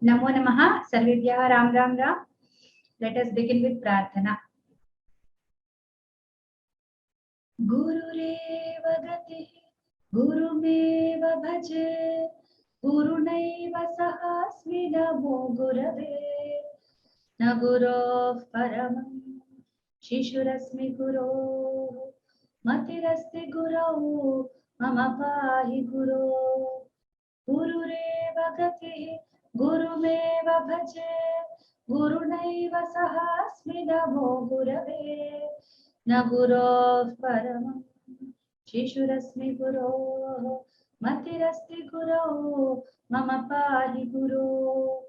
Namo Namaha, Sarvebhyah Ram Ram Ram. Let us begin with Prarthana. Gurureva Gati, Gurumeva Bhaje, Gurunaiva Sahasmi Namo Gurave, Nagurov Paramam, Shishurasmi Guru, Matirasti Guru, Mama Pahi Guru. Gurureva Gati, Gurumeva Bhaje, Gurunaiva Sahasmi Namo Gurave, Nagurov Paramam, Shishurasmi Guru, Matirasti Guru, Mama Pahi Guru.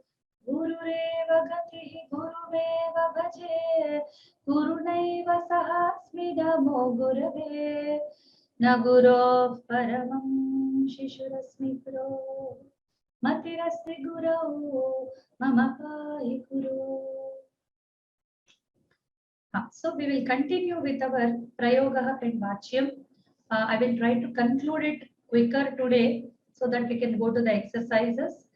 Gurureva Gati, Gurumeva Bhaje, Gurunaiva Sahasmi Namo Gurave, Nagurov Paramam, Shishurasmi Guru, Matirasti Guru, Mama Pahi Guru. So we will continue with our Prayoga and Vachyam. I will try to conclude it quicker today so that we can go to the exercises.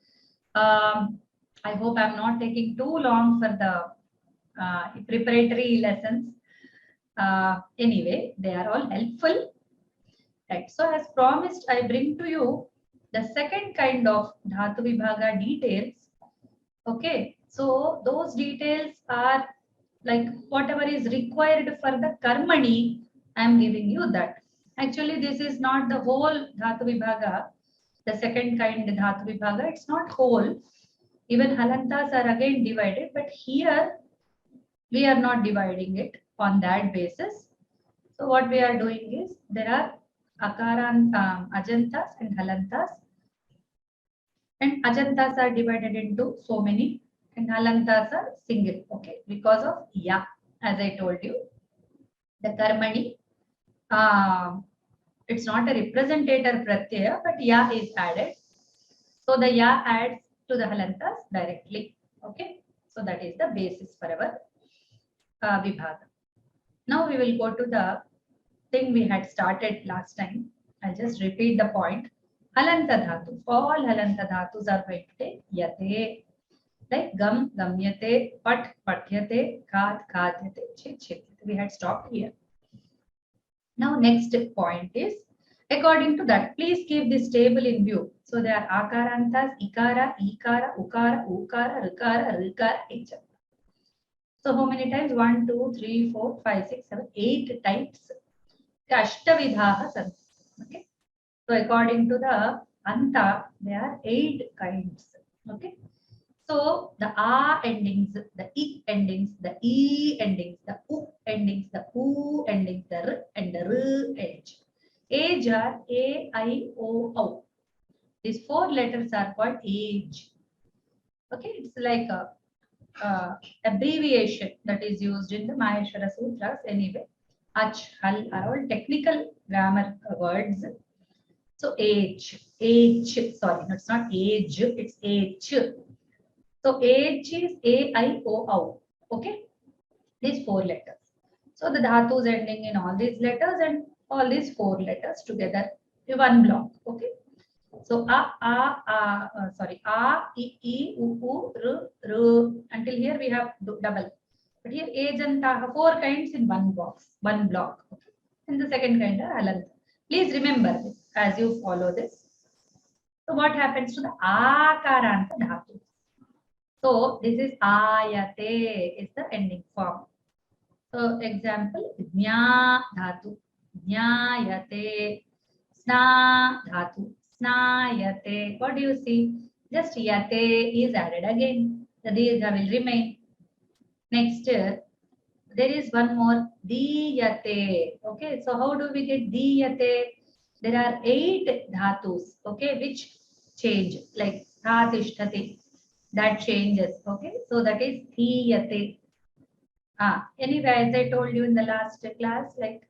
I hope I'm not taking too long for the preparatory lessons. Anyway, they are all helpful. Right. So as promised, I bring to you the second kind of Dhatu Vibhaga details. Okay. So those details are like whatever is required for the karmani, I am giving you that. Actually, this is not the whole Dhatu Vibhaga, the second kind Dhatu Vibhaga. It's not whole. Even halantas are again divided, but here we are not dividing it on that basis. So what we are doing is there are ajantas and halantas, and ajantas are divided into so many, and halantas are single. Okay, because of ya, as I told you, the karmani. It's not a representator pratyaya, but ya is added. So the ya adds to the halantas directly. Okay, so that is the basis for our vibhaga. Now we will go to the thing we had started last time. I'll just repeat the point. Halanta dhatu. All halanta dhatus are going to take yate. Like gam, gamyate, pat, patyate, khat, khadyate, chit, chityate. We had stopped here. Now next point is, according to that, please keep this table in view. So there are akarantas, ikara, ikara, ukara, ukara, rikara, rikara, etc. So how many times? 1, 2, 3, 4, 5, 6, 7, 8 types. Ashtavidhaha santi. Okay. So according to the Anta, there are 8 kinds. Okay. So the A endings, the I endings, the E endings, the U endings, the U endings, the R and the R edge. Age are A, I, O, O. These 4 letters are called age. Okay. It's like a abbreviation that is used in the Maheshwara Sutras anyway. Ach, hal are all technical grammar words. So H, sorry, no, it's not age, it's H. So H is A, I, O, O. Okay, these 4 letters. So the dhatus ending in all these letters and all these 4 letters together in one block. Okay. So A, I, U, R. Until here we have double. But here age and 4 kinds in one box, one block. Okay. And the second kind are halanta. Please remember this as you follow this. So what happens to the akaranta dhatu? So this is ayate is the ending form. So example, jna dhatu, jnayate, sna dhatu, snayate. What do you see? Just yate is added again. The dirgha will remain. Next, there is one more diyate. Okay, so how do we get diyate? There are 8 dhatus. Okay, which change like dhatishtati. That changes. Okay, so that is diyate. Anyway, as I told you in the last class, like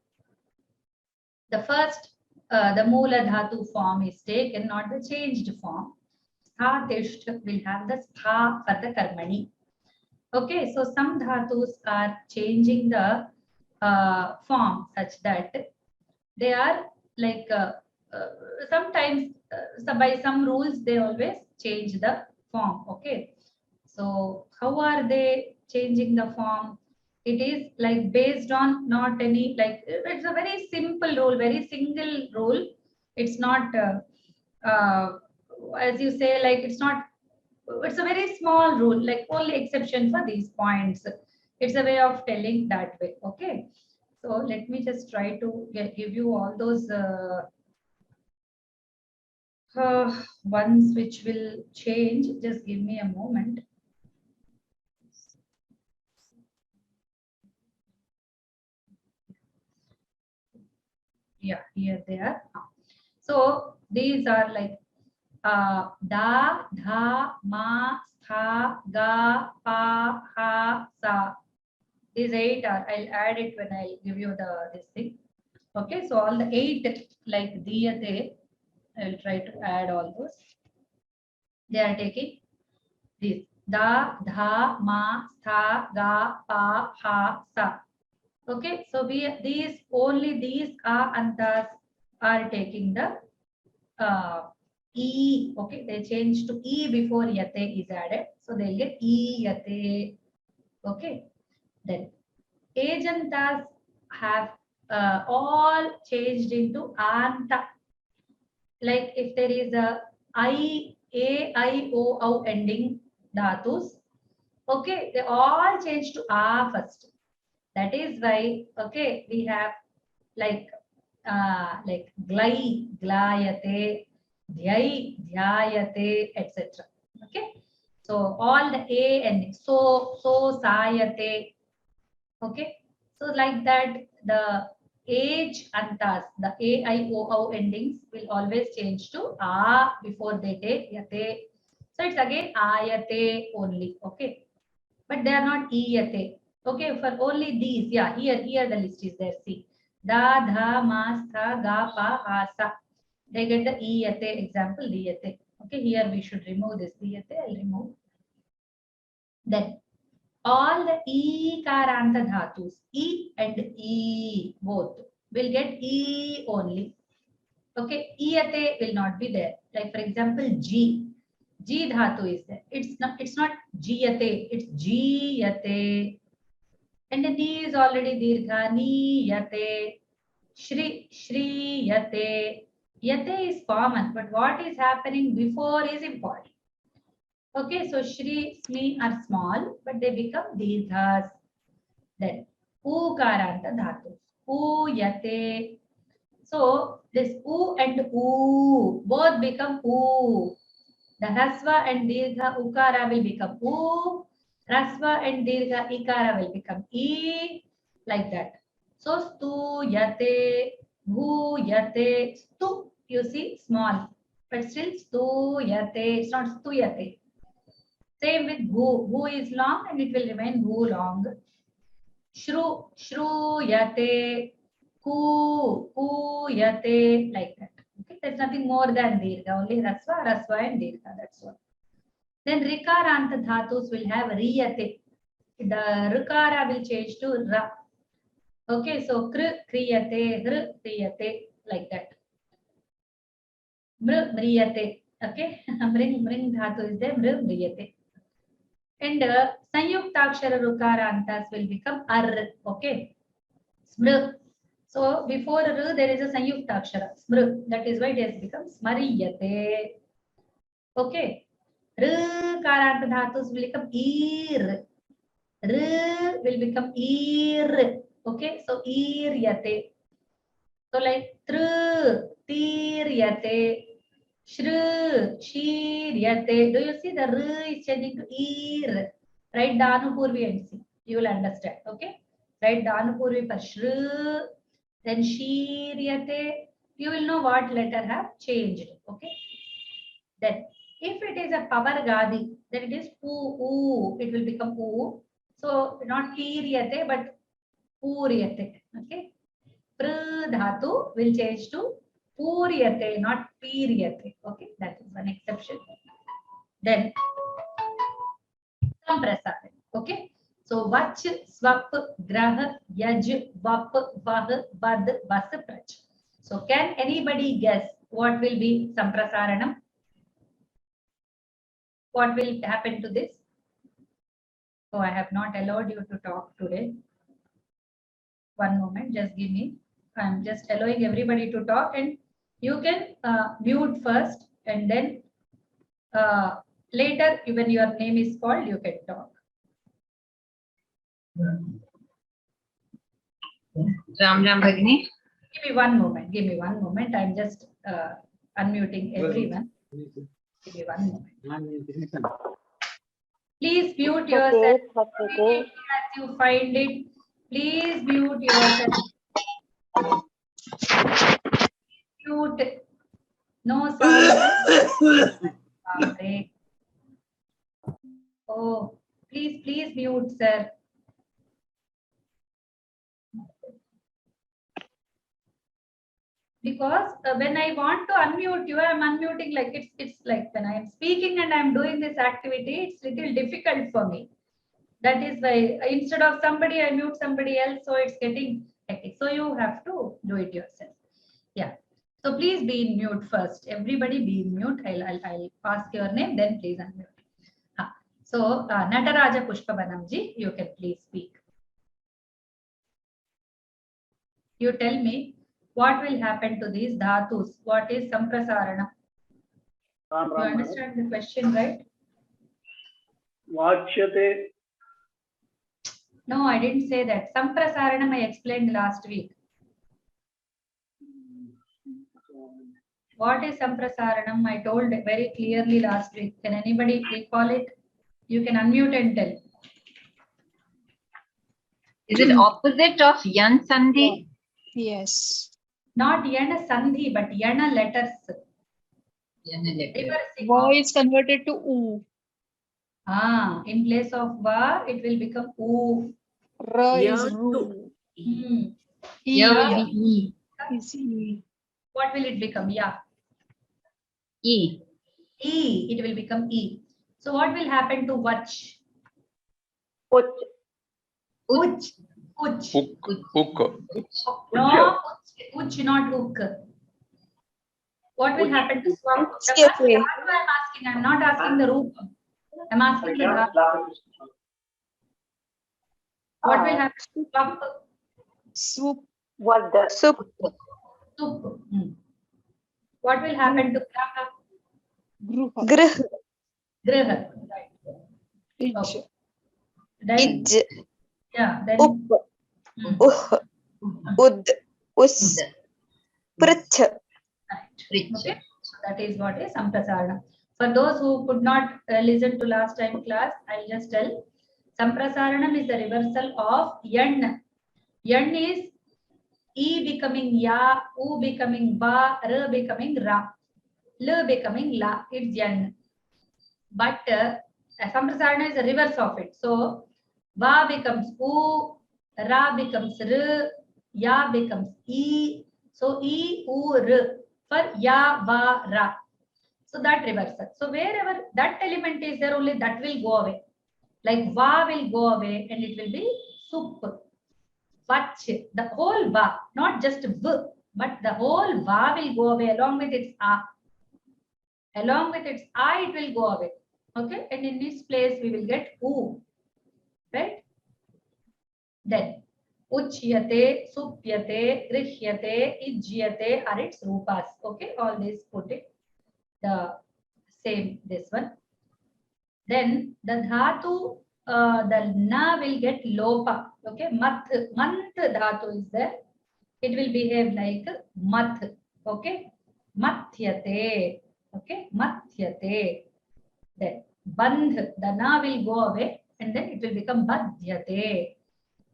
the first, the Moola Dhatu form is taken, not the changed form. Sthatisht will have the stha for the karmani. Okay, so some dhatus are changing the form such that they are like sometimes by some rules they always change the form. Okay. So how are they changing the form? It is like based on not any, like it's a very simple rule, very single rule. It's not as you say, like it's not, it's a very small rule, like only exception for these points. It's a way of telling that way. Okay. So let me just try to give you all those ones which will change. Just give me a moment. Yeah, here they are. So these are like da, dha, ma, stha, ga, pa, ha, sa. These 8 are, I'll add it when I'll give you this thing. Okay, so all the 8 like diyate, I'll try to add all those. They are taking this da, dha, ma, stha, ga, pa, ha, sa. Okay, so these only these antas are taking the e. Okay, they change to e before yate is added, so they'll get e yate. Okay, then ajantas have all changed into anta. Like if there is a I, O ending dhatus, okay, they all change to a first. That is why, okay, we have like glai, glayate, dhyai, dhyayate, etc. Okay, so all the a and so sayate. Okay, so like that, the age antas, the a, I, O endings will always change to a before they take yate. So it's again ayate only. Okay, but they are not iyate. Okay, for only these, yeah, here the list is there. See, da, dha, ma, stha, ga, pa, ha, sa. They get the iyate example, diyate. Okay, here we should remove this diyate. I'll remove. Then all the e-karanta dhatus, e and e both will get e only. Okay, iyate will not be there. Like for example, g. G dhatu is there. It's not jiyate, it's jiyate. And the ni is already dirgha, niyate. Shri yate. Yate is common, but what is happening before is important. Okay, so Shri, Sme are small, but they become dirghas. Then ukaranta dhatus. Uyate. So this u and u both become u. The Rasva and Dirgha Ukara will become U. Rasva and Dirgha Ikara will become E. Like that. So Stu Yate, Bhu Yate, Stu, you see, small. But still Stu Yate, it's not Stu Yate. Same with Bhu. Bhu is long and it will remain Bhu long. Shru Yate, Ku Yate, like that. Okay, there's nothing more than Dirgha, only Rasva and Dirgha, that's all. Then Rikaranta dhatus will have Riyate. The Rikara will change to Ra. Okay, so Kr Kriyate, Gr Kriyate, like that. Mr Mriyate. Okay, Mring dhatu is there, Mr Mriyate. And Sanyuktakshara Rukarantas will become Ar. Okay, Smr. So before R there is a Sanyuktakshara, Smr. That is why it has become Smariyate. Okay. Karanta dhatus will become ir. R will become ir. Okay, so ir yate. So like tir yate, shru, shir yate. Do you see the r is changing to ir? Write the Anupurvi and see. You will understand. Okay, write the Anupurvi for shru, then shir yate. You will know what letter have changed. Okay, then if it is a power gadi, then it is u, it will become u. So not kiriyate but puriyate. Okay. Pr dhatu will change to puriyate, not piriyate. Okay, that is one exception. Then samprasad. Okay. So vach, swap, grah, yaj, vap, vah, vad, vas, prach. So can anybody guess what will be samprasaranam? What will happen to this? Oh, I have not allowed you to talk today. One moment, just give me. I'm just allowing everybody to talk, and you can mute first, and then later, when your name is called, you can talk. Ram Bhagini. Give me one moment. Give me one moment. I'm just unmuting everyone. Give me one moment. Please mute yourself. As you find it, please mute yourself. Mute. No sound. Oh, please mute, sir. Because when I want to unmute you, I'm unmuting like it's like when I am speaking and I'm doing this activity, it's little difficult for me. That is why instead of somebody, I mute somebody else, so it's getting hectic. So you have to do it yourself. Yeah. So please be in mute first. Everybody be in mute. I'll ask your name, then please unmute. So Nataraja Pushpabanamji, you can please speak. You tell me what will happen to these dhatus. What is samprasarana? You understand the question, right? Vachyate. No, I didn't say that. Samprasaranam I explained last week. What is samprasaranam? I told very clearly last week. Can anybody recall it? You can unmute and tell. Is it opposite of Yan Sandhi? Yes. Not yana sandhi, but yana letters. Yana letter. Reversing Va of- is converted to U. in place of va, it will become u. Ra Ya is to. Ru. Hmm. E Ya will be E. is E. What will it become? Yeah. E. E. It will become E. So what will happen to vach? Uch. Uch. Hook. No, uch, not hook. What will happen to swam? I'm asking. I'm not asking the roopam. I'm asking the dhatu. What will happen to swam? Swoop. Sup. Hmm. What will happen to graha? Gruha. Graha. Ij. Okay. Then, yeah, then. Hmm. Ud, us, prach. Right. Okay. So that is what is samprasarana. For those who could not listen to last time class, I'll just tell. Samprasaranam is the reversal of yan. Yan is E becoming ya, U becoming ba, R becoming ra, L becoming la. It's yan. But samprasarana is the reverse of it. So va becomes U, ra becomes r, ya becomes e. So e, u, r for ya, va, ra. So that reversal. So wherever that element is there, only that will go away. Like va will go away and it will be sup. Vach, the whole va, not just v, but the whole va will go away along with its a. Along with its a, it will go away. Okay, and in this place we will get u. Right? Then uchyate, supyate, grihyate, ijyate are its rupas. Okay, all these put it the same this one. Then the dhatu, the na will get lopa. Okay, mant dhatu is there. It will behave like math. Okay, mathyate. Okay, mathyate. Then bandh, the na will go away and then it will become badhyate.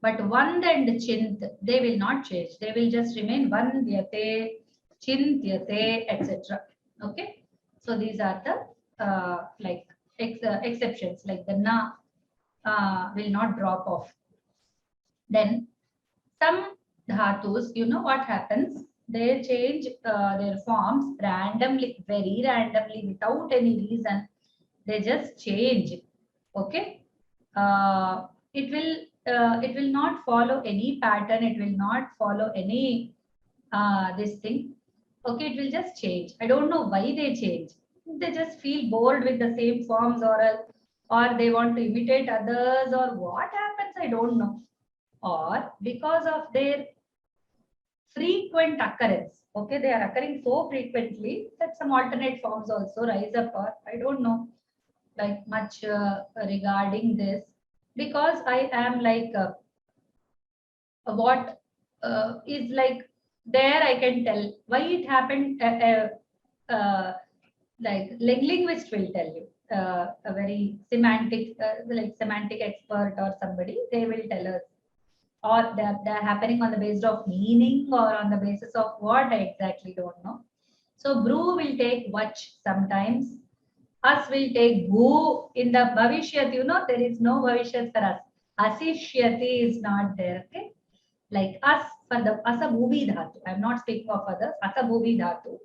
But vand and chint, they will not change. They will just remain vandyate, chintyate, etc. Okay, so these are the like exceptions, like the na will not drop off. Then some dhatus, you know what happens? They change their forms randomly, very randomly, without any reason. They just change. Okay, it will not follow any pattern. It will not follow any this thing. Okay, it will just change. I don't know why they change. they just feel bored with the same forms, or they want to imitate others, or what happens, I don't know. Or because of their frequent occurrence, okay, they are occurring so frequently that some alternate forms also rise up, or I don't know like much regarding this, because I am like what is like there, I can tell why it happened. Like linguist will tell you, a very semantic, like semantic expert or somebody, they will tell us, or they're happening on the basis of meaning or on the basis of what, I exactly don't know. So brew will take watch sometimes. Us will take bhu in the bhavishyat. You know, there is no bhavishyat for us. Asishyati is not there. Okay, like us for the asabhuvi dhatu. I am not speaking of others. Asabhuvi dhatu.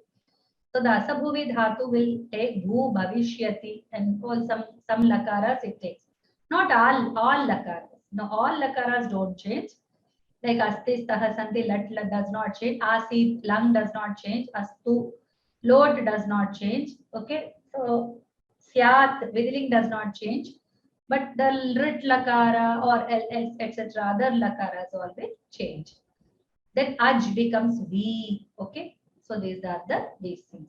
So the asabhuvi dhatu will take bhu bhavishyati, and all some lakaras it takes. Not all lakaras. No, all lakaras don't change. Like asti, staha, santi, lat does not change. Asi, lang does not change. Astu, lot does not change. Okay, so syat, vidling does not change. But the rit lakara or ls, etc., other lakaras always change. Then aj becomes v. Okay, so these are these things.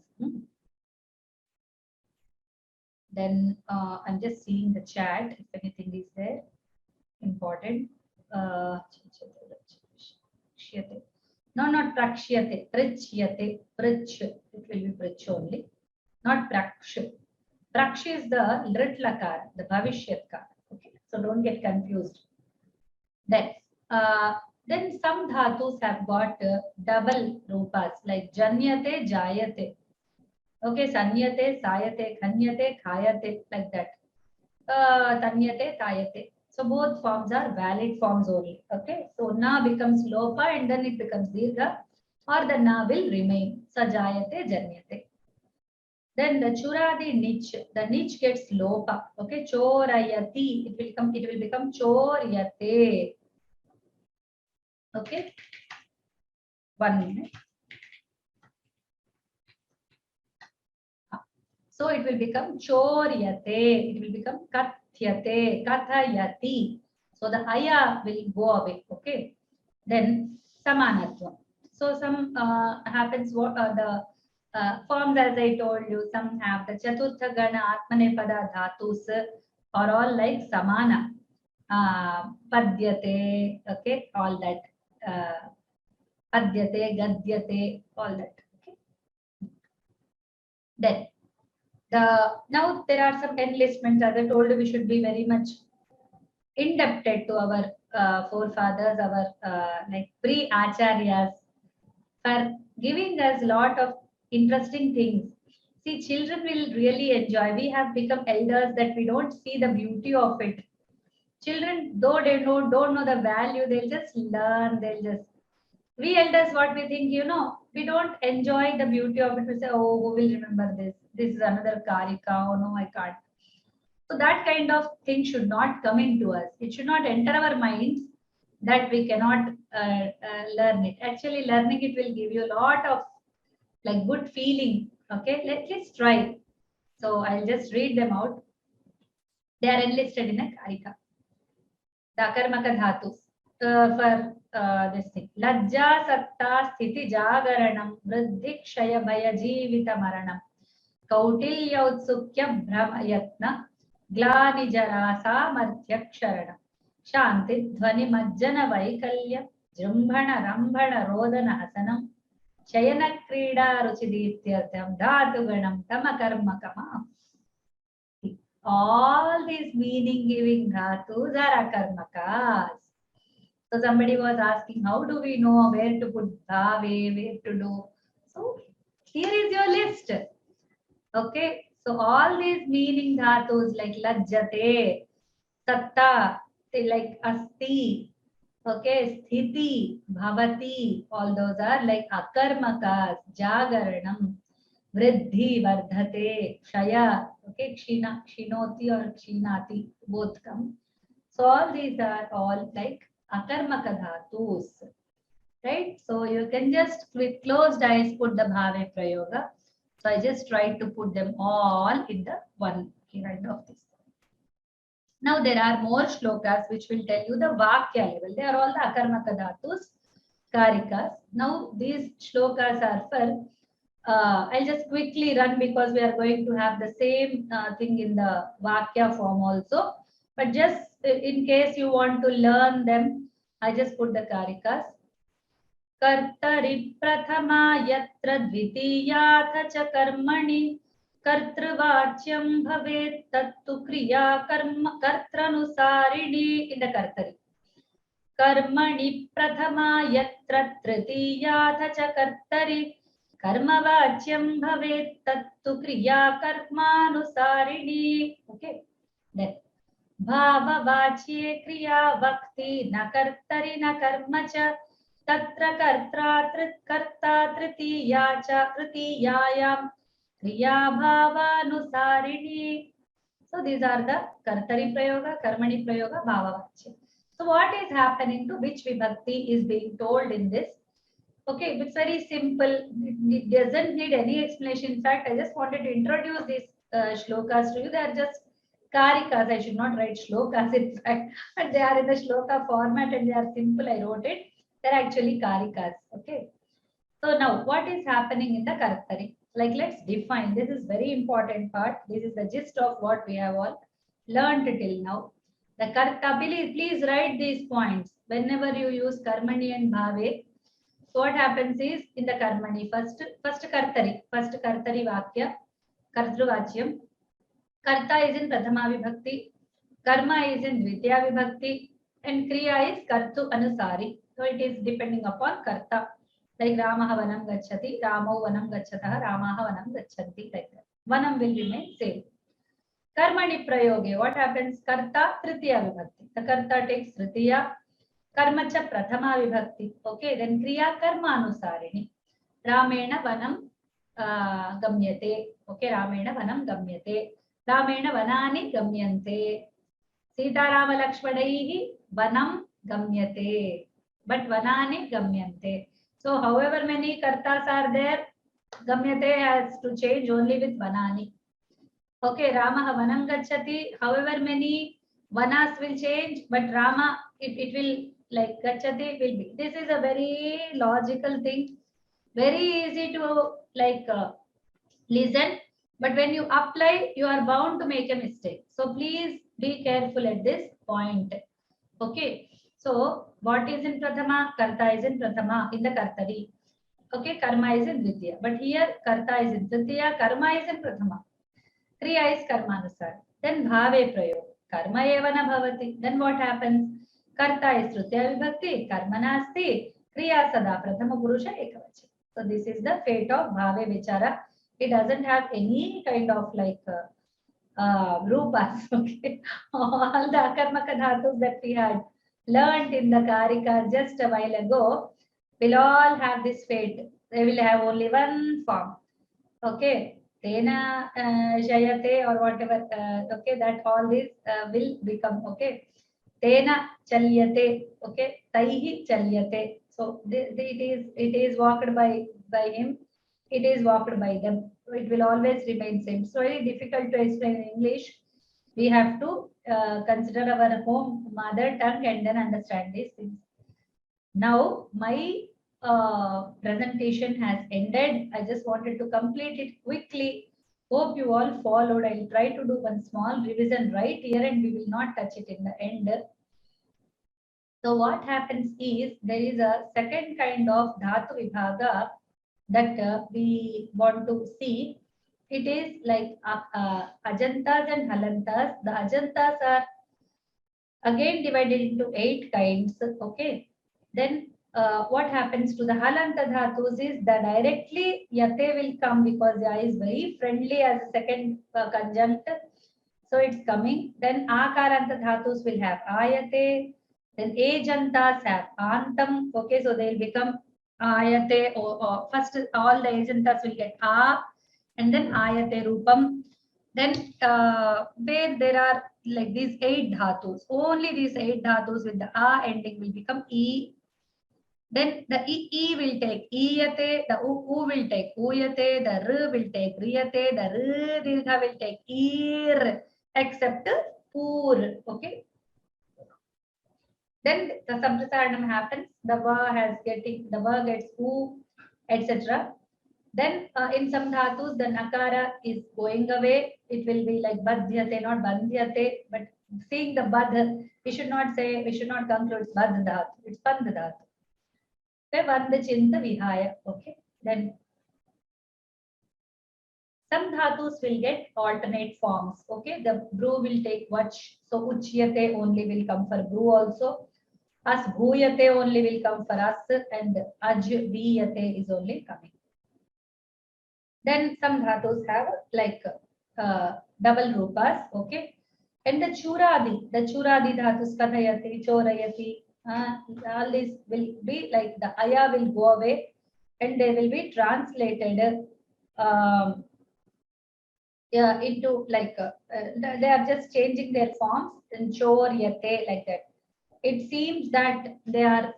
Then I'm just seeing the chat if anything is there important. No, not prakshyate, prichyate, prich. It will be prich only, not praksh. Praksh is the lit lakar, the bhavishyat kar. Okay, so don't get confused. Then some dhatus have got double rupas like janyate, jayate. Okay, sanyate, sayate, khanyate, khayate, like that. Tanyate, tayate. So both forms are valid forms only. Okay, so na becomes lopa and then it becomes dirgha, or the na will remain. Sajayate, janyate. Then the churadi nich, the nich gets lopa. Okay, chorayati, it will become choryate. Okay, 1 minute. So it will become choryate, it will become kathyate, kathayati. So the aya will go away. Okay. Then samanatvam. So some happens what the forms, as I told you, some have the chaturtha gana atmanepada dhatus are all like samana. Padyate, okay, all that. Padyate, gadyate, all that. Okay. Then now there are some enlistments. As I told you, we should be very much indebted to our forefathers, our like pre-acharyas, for giving us a lot of interesting things. See, children will really enjoy. We have become elders that we don't see the beauty of it. Children, though they don't know the value, they'll just learn. We elders, what we think, we don't enjoy the beauty of it. We say, oh, who will remember this? This is another karika. Oh no, I can't. So that kind of thing should not come into us. It should not enter our minds that we cannot learn it. Actually, learning it will give you a lot of like good feeling. Okay, let's try. So I'll just read them out. They are enlisted in a karika. The akarmaka dhatus for this thing. Lajja satta sthiti jagaranam vriddhi kshaya bhaya jivita maranam kautilya utsukya brahma yatna glani jara samarthya ksharanam shanti dhvani majjana vaikalya jrumbhana rambhana rodana hasanam chayana krida ruchidityartham dhatu ganam tamakarmakama. All these meaning giving dhatus are akarmakas. So somebody was asking, how do we know where to put dhave, where to do? So here is your list. Okay. So all these meaning dhatus like lajjate, satta, like asti, okay, sthiti, bhavati, all those are like akarmakas, jagaranam, vriddhi, vardhate, kshaya, okay, kshina, kshinoti or kshinati, both come. So all these are all like akarmaka dhatus, right? So you can just with closed eyes put the bhave prayoga. So I just tried to put them all in the one kind of this. Now there are more shlokas which will tell you the vakya level. They are all the akarmaka dhatus, karikas. Now these shlokas are for, I'll just quickly run because we are going to have the same thing in the vakya form also. But just in case you want to learn them, I just put the karikas. कर्तरि प्रथमा यत्र द्वितीयाथ च कर्मणि कर्तृवाच्यं भवेत् तत्तु क्रिया कर्म कर्तृनुसारिणी in the कर्तरि कर्मणि प्रथमा यत्र तृतीयाथ च कर्तरि कर्मवाच्यं भवेत् तत्तु क्रिया कर्मानुसारिणी. Okay, then भाववाच्ये क्रिया वक्ति न कर्तरि न कर्म च तत्र कर्ता तृतीया च तृतीयायां क्रिया भावानुसारिणी. So these are the kartari prayoga, karmani prayoga, bhavavachya. So what is happening to which vibhakti is being told in this? Okay, it's very simple. It doesn't need any explanation. In fact, I just wanted to introduce these shlokas to you. They are just karikas. I should not write shlokas in fact, but they are in the shloka format and they are simple. I wrote it. They're actually karikas. Okay. So now what is happening in the kartari? Like let's define. This is very important part. This is the gist of what we have all learned till now. The karta, please write these points. Whenever you use karmani and bhave, so what happens is in the karmani, first kartari vakya, kartruvachyam. Karta is in prathama vibhakti, karma is in dvitiya vibhakti, and kriya is kartu anusari. So it is depending upon karta. Like Ramaha vanam gacchati, Ramo vanam gachatah, Ramaha vanam gachanti, like that. Vanam will remain same. Karmani prayoge, what happens? Karta tritiya vibhakti. The karta takes tritiya, karma cha prathama vibhakti. Okay, then kriya karma anusarini. Ramena vanam gamyate. Okay, Ramena vanam gamyate. Ramena vanani gamyante. Sita Rama Lakshmanaihi vanam gamyate. But vanani gamyante. So however many kartas are there, gamyate has to change only with vanani. Okay, Rama vanam gacchati, however many vanas will change, but Rama, it will like gacchati will be. This is a very logical thing, very easy to like listen, but when you apply, you are bound to make a mistake. So please be careful at this point. Okay, so what is in prathama? Karta is in prathama in the kartari. Okay, karma is in dvitiya, but here karta is in tritiya, karma is in prathama. Kriya is karmanusar. Then bhave prayog. Karma eva na bhavati. Then what happens? Karta is tritiya vibhakti, karma nasti, kriya sada prathama purusha ekavacha. So this is the fate of bhave vichara. It doesn't have any kind of like rupas. Okay, all the akarmaka dhatus that we had learned in the karika just a while ago will all have this fate. They will have only one form. Okay, tena jayate or whatever. Okay, that all this will become. Okay, tena chalyate. Okay, taihi chalyate. So it is walked by him. It is walked by them. It will always remain same. So very difficult to explain in English. We have to consider our home mother tongue and then understand these things. Now my presentation has ended. I just wanted to complete it quickly. Hope you all followed. I'll try to do one small revision right here and we will not touch it in the end. So what happens is there is a second kind of dhatu vibhaga that we want to see. It is like ajantas and halantas. The ajantas are again divided into 8 kinds. Okay, then what happens to the halanta dhatus is that directly yate will come because ya is very friendly as a second conjunct. So it's coming. Then akaranta dhatus will have ayate. Then ajantas have antam. Okay, so they will become ayate. Or first all the ajantas will get a, and then ayate rupam. Then where there are like these 8 dhatus, only these 8 dhatus with the a ending will become e. Then the e will take iyate, the u will take uyate, the r will take riyate, the r dirgha will take ir, except pur. Okay. Then the samprasaranam happens. The va gets u, etc. Then in some dhatus, the nakara is going away. It will be like badhyate, not bandhyate. But seeing the badh, we should not conclude it's badh dhatu. It's bandh dhatu. Vanda chinta vihaya. Okay. Then some dhatus will get alternate forms. Okay. The bru will take vach. So uchyate only will come for bru also. As bhuyate only will come for us. And aj viyate is only coming. Then some dhatus have like double rupas. Okay. And the churadi dhatus kathayati, chorayati. All these will be like the aya will go away and they will be translated into like they are just changing their forms in choryate like that. It seems that they are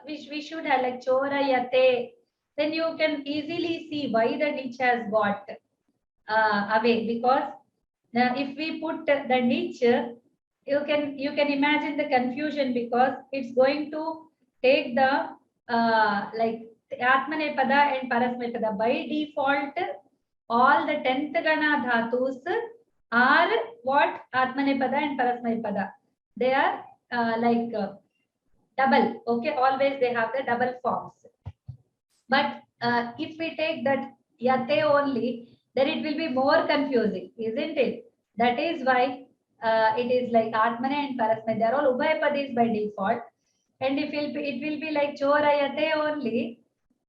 we should have like chorayate. Then you can easily see why the niche has got away, because if we put the niche, you can imagine the confusion, because it's going to take the like atmanepada and parasmanepada. By default, all the 10th gana dhatus are what? Atmanepada and parasmanepada. They are like double. Okay, always they have the double forms. But if we take that yate only, then it will be more confusing, isn't it? That is why it is like atmane and parasmane. They are all ubhayapadis by default. And if it will be like chorayate only,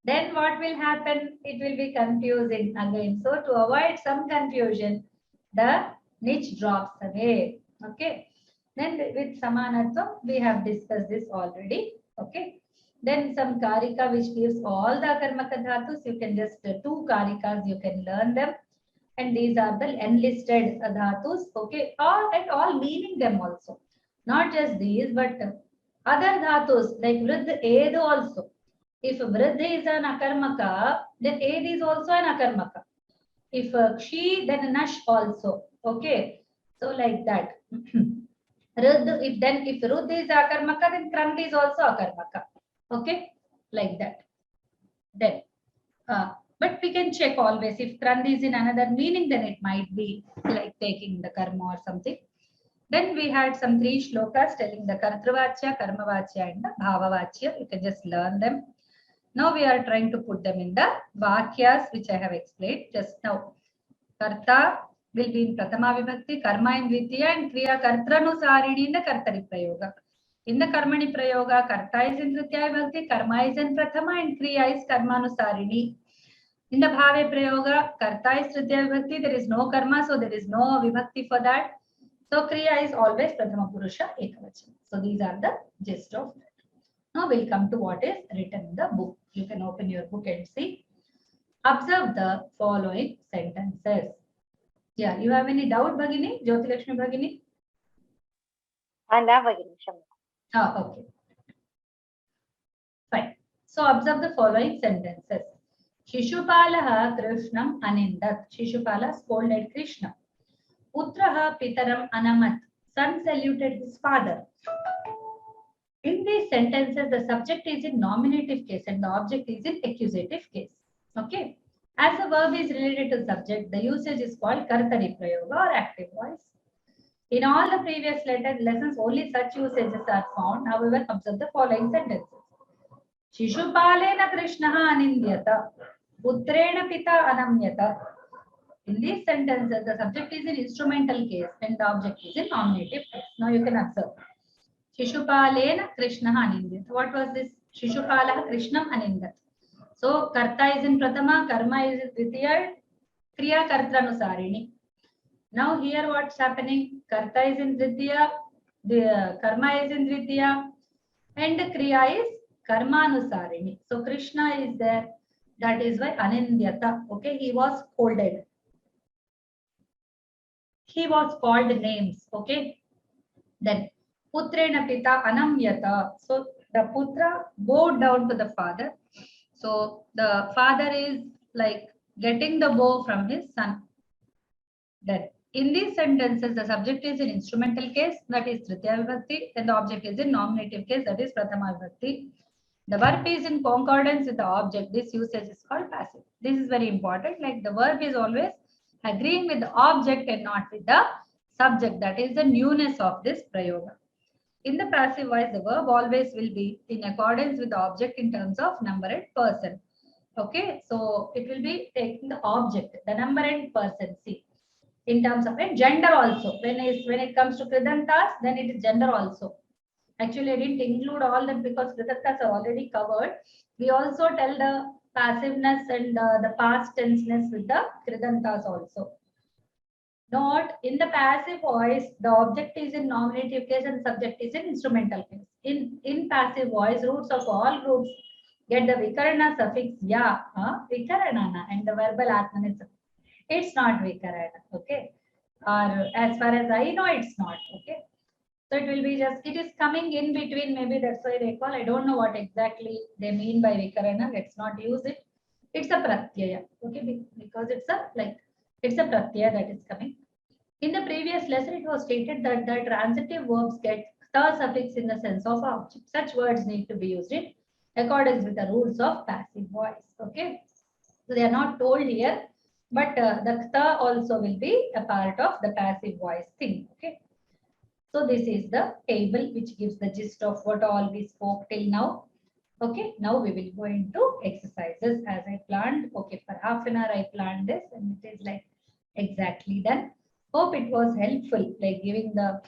then what will happen? It will be confusing again. So to avoid some confusion, the niche drops away. Okay. Then with samanatvam, we have discussed this already. Okay. Then some karika which gives all the akarmaka dhatus. You can just two karikas, you can learn them. And these are the enlisted dhatus. Okay. And all meaning them also. Not just these, but other dhatus like vridh, ed also. If vridh is an akarmaka, then ed is also an akarmaka. If kshi, then nash also. Okay. So like that. If rudh is akarmaka, then krant is also akarmaka. Okay, like that. Then, but we can check always. If krant is in another meaning, then it might be like taking the karma or something. Then we had some 3 shlokas telling the kartravachya, karmavachya, and the bhavavachya. You can just learn them. Now we are trying to put them in the vakyas, which I have explained just now. Karta will be in Prathama Vibhakti, Karma in Dvitiya, and Kriya Kartranusarini in the Kartari Prayoga. In the Karmani Prayoga, Karta is in Tritiya Vibhakti, Karma is in Prathama, and Kriya is Karmanusarini. In the Bhave Prayoga, Karta is Tritiya Vibhakti, there is no Karma, so there is no Vibhakti for that. So Kriya is always Prathama Purusha Ekavachana. So these are the gist of that. Now we'll come to what is written in the book. You can open your book and see. Observe the following sentences. Yeah, you have any doubt, Bhagini? Jyoti Lakshmi Bhagini? Okay. Fine. So observe the following sentences. Shishupalaha Krishnam Anindat. Shishupala scolded Krishna. Putraha Pitaram Anamat. Son saluted his father. In these sentences, the subject is in nominative case and the object is in accusative case. Okay. As the verb is related to subject, the usage is called Kartari Prayoga or active voice. In all the previous lessons, only such usages are found. However, observe the following sentences. Shishupalena Krishnaha Anindyata. Putrena Pita Anamyata. In these sentences, the subject is in instrumental case and the object is in nominative case. Now you can observe. Shishupalena Krishnaha Anindyata. What was this? Shishupalaha Krishnam Anindat. So, Karta is in Prathama, Karma is in Dvitiya, Kriya Kartranusarini. Now here what's happening? Karta is in Dvitiya, the Karma is in Dvitiya, and Kriya is Karmanusarini. So Krishna is there. That is why Anindyata. Okay, he was scolded. He was called names. Okay. Then Putrena Pita Anamyata. So The putra bowed down to the father. So the father is like getting the bow from his son. Then in these sentences, the subject is in instrumental case, that is Tritiya Vibhakti, and the object is in nominative case, that is Prathama Vibhakti. The verb is in concordance with the object. This usage is called passive. This is very important. Like the verb is always agreeing with the object and not with the subject. That is the newness of this prayoga. In the passive voice, the verb always will be in accordance with the object in terms of number and person. Okay, so it will be taking the object, the number and person. See, in terms of and gender also. When it comes to kridantas, then it is gender also. Actually, I didn't include all that because kridantas are already covered. We also tell the passiveness and the past tenseness with the kridantas also. Note, in the passive voice, the object is in nominative case and subject is in instrumental case. In passive voice, roots of all groups get the vikarana suffix ya, vikaranana, and the verbal atman is. It's not vikarana, okay? Or as far as I know, it's not, okay? So it will be just, it is coming in between, maybe that's why they call, I don't know what exactly they mean by vikarana, let's not use it. It's a pratyaya, okay? Because it's a, like, it's a pratyaya that is coming. In the previous lesson, it was stated that the transitive verbs get the suffix in the sense of object. Such words need to be used in accordance with the rules of passive voice, okay? So they are not told here, but the ta also will be a part of the passive voice thing, okay? So this is the table which gives the gist of what all we spoke till now. Okay, now we will go into exercises as I planned. Okay, for half an hour I planned this and it is like exactly done. Hope it was helpful, like giving the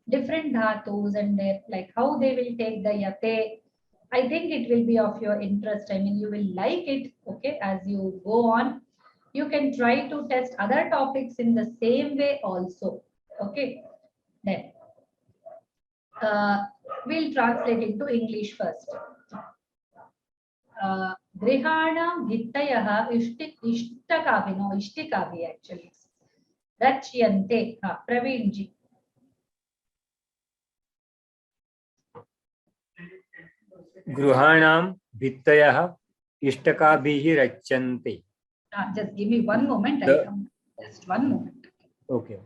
different dhatus and their, like how they will take the yate. I think it will be of your interest. I mean, you will like it, okay, as you go on. You can try to test other topics in the same way also, okay. Then we'll translate into English first. Grihana Gittayaha Ishtakavi, no, Ishtikavi actually. Rachyante, Praveenji. गृहाणां भित्तयः इष्टकाभिः रच्यन्ते. Just give me one moment. I'll come. Just one moment. Okay.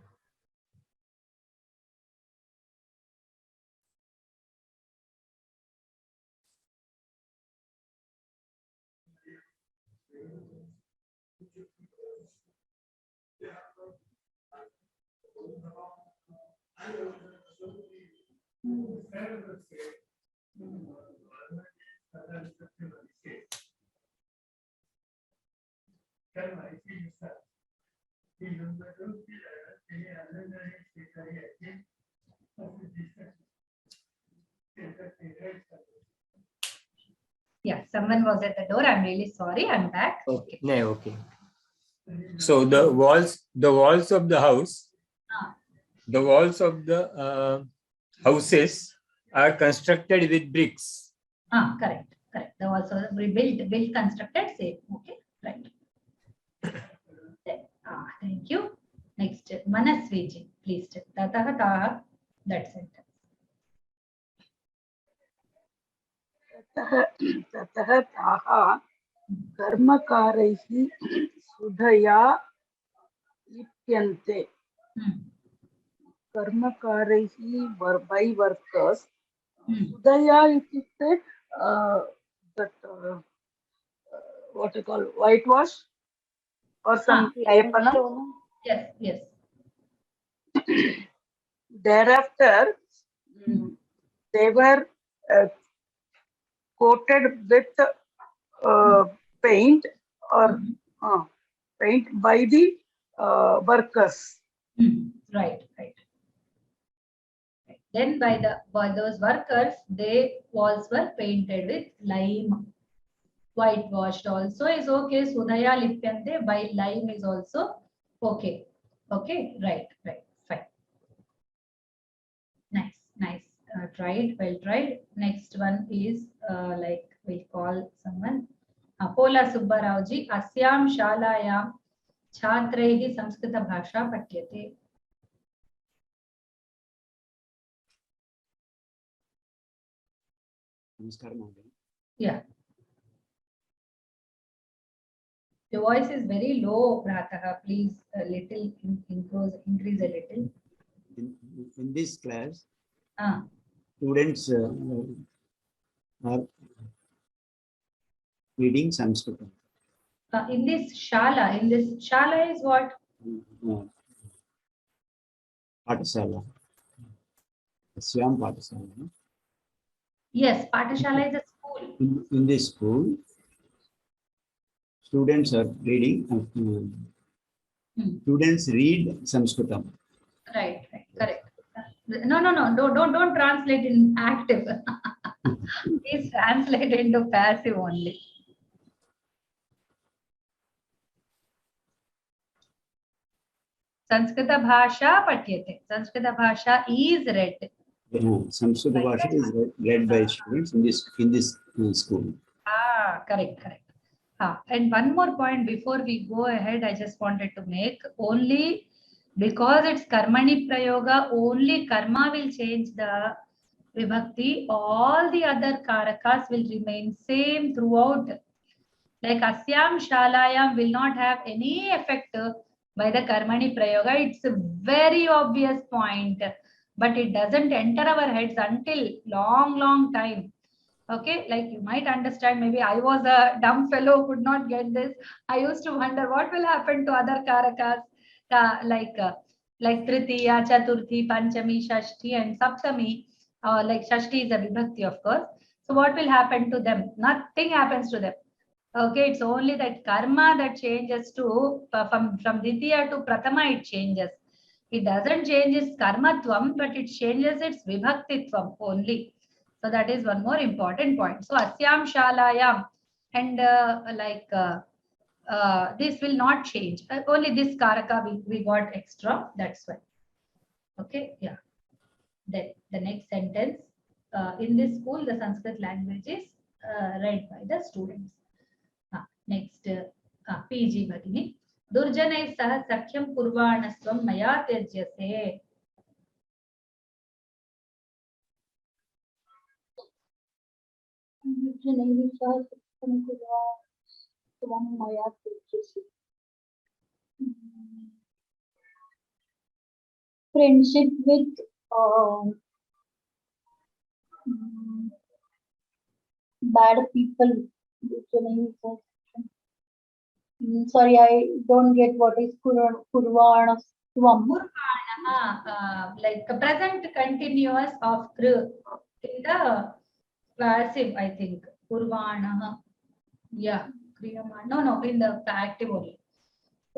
Yeah, someone was at the door. I'm really sorry. I'm back. Okay. No, okay. So the walls of the house, the walls of the houses are constructed with bricks. Correct. The also built, constructed, same. Okay, right. Thank you. Next, Manasviji, please. Tatah taha, that sentence. ततः ताः कर्मकारैः सुधया लिप्यन्ते. कर्मकारैः by workers. Sudhaya इत्युक्ते that what you call whitewash or something. Yes. Thereafter, they were coated with paint or paint by the workers. Right. Then by those workers, they walls were painted with lime. Whitewashed also is okay. Sudhaya lipyante by lime is also okay. Okay, right, fine. Nice. Tried, well tried. Next one is like we'll call someone. Pola Subbarauji, Asyam Shalayam Chhatraihi Samskrita Bhasha Patyate. Namaskaram, Madam. Yeah. Your voice is very low, Pratah. Please a little increase a little. In this class, Ah. students are reading Sanskrit. In this shala is what? Pathasala. Syam Pathasala. Yes, Pathashala is a school. In this school, students are reading. Students read Sanskritam. Right, correct. No, don't translate in active. Please translate into passive only. Sanskrita bhasha patyate. Sanskrita bhasha is read. Sanskrit Bhasha is read by students in this school. Correct. And one more point before we go ahead, I just wanted to make, only because it's karmani prayoga, only karma will change the vibhakti. All the other karakas will remain same throughout. Like asyam shalayam will not have any effect by the karmani prayoga. It's a very obvious point, but it doesn't enter our heads until long time. Okay, like you might understand, maybe I was a dumb fellow who could not get this. I used to wonder what will happen to other karakas, like Tritiya, Chaturthi, Panchami, Shashti, and Saptami. Like Shashti is a vibhakti, of course. So what will happen to them? Nothing happens to them. Okay, it's only that karma that changes to from Ditya to Pratama, it changes. It doesn't change its karmatvam, but it changes its vibhaktitvam only. So that is one more important point. So asyam shalayam, and this will not change. Only this karaka we got extra. That's why. Okay, yeah. Then the next sentence. In this school, the Sanskrit language is read by the students. Next, PG Bhagini. Durjanai sah sakhyam kurvanasvam maya tyajyase. Friendship with bad people. Sorry, I don't get what is kurvana. Like the present continuous of kru in the passive, I think. Kurvana. Yeah. No, in the active only.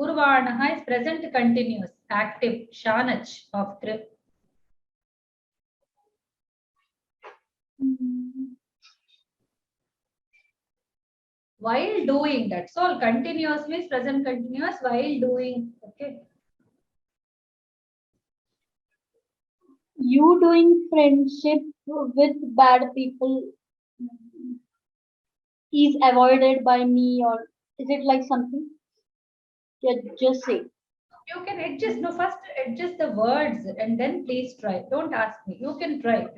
Kurvana is present continuous, active, shanach of kru. While doing, that's all. Continuous means present continuous while doing. Okay. You doing friendship with bad people is avoided by me, or is it like something? Just say. You can adjust. No, first adjust the words and then please try. Don't ask me. You can try.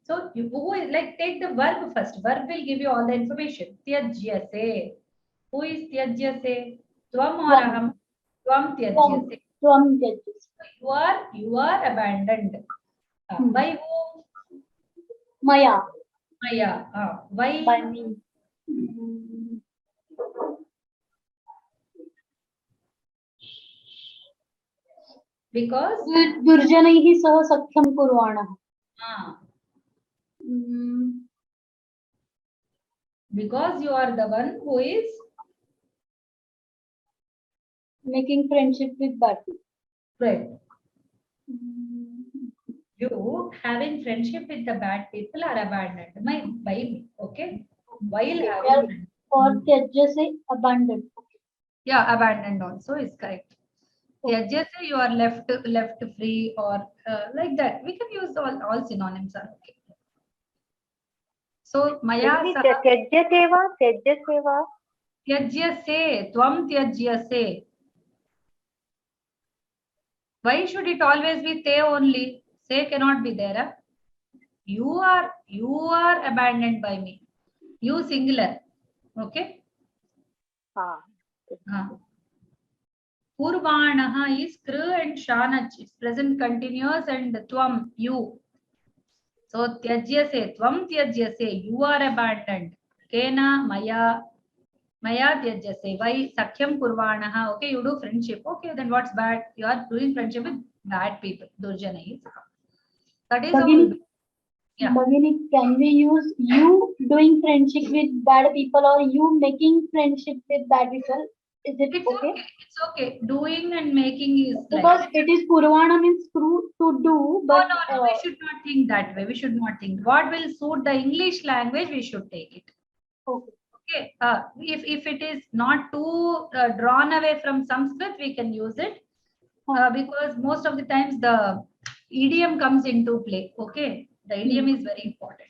So you like take the verb first. Verb will give you all the information. Tyajyase. Who is tyajyase? Tvam or aham? Tvam tyajyase. Tvam tyajyase. You are abandoned. By whom? Maya. Why? By me. Because Durjanaihi sah sakhyam kurvana. Because you are the one who is making friendship with bad people. Right. You having friendship with the bad people are abandoned by me. Okay. While having or tyajyase abandoned. Yeah, abandoned also is correct. Tyajyase you are left free or like that. We can use all synonyms are okay. So maya tyajyase tvam tyajyase. Why should it always be te only? Say cannot be there. You are abandoned by me. You singular. Okay. Purvanaha is kru and shanach. It's present continuous and tvam, you. So tyajyase, tvam tyajyase, you are abandoned. Kena maya tyajyase. Why sakhyam purvanaha? Okay, you do friendship. Okay, then what's bad? You are doing friendship with bad people. Durjana is. That is how it will be. Yeah. Bhagini, can we use you doing friendship with bad people or you making friendship with bad people? Is it It's okay? okay. It's okay. Doing and making is Because like. it is Purvana means to do, but No. We should not think that way. We should not think. What will suit the English language, we should take it. okay. Okay. If it is not too drawn away from Sanskrit, we can use it because most of the times the idiom comes into play. Okay. The idiom is very important.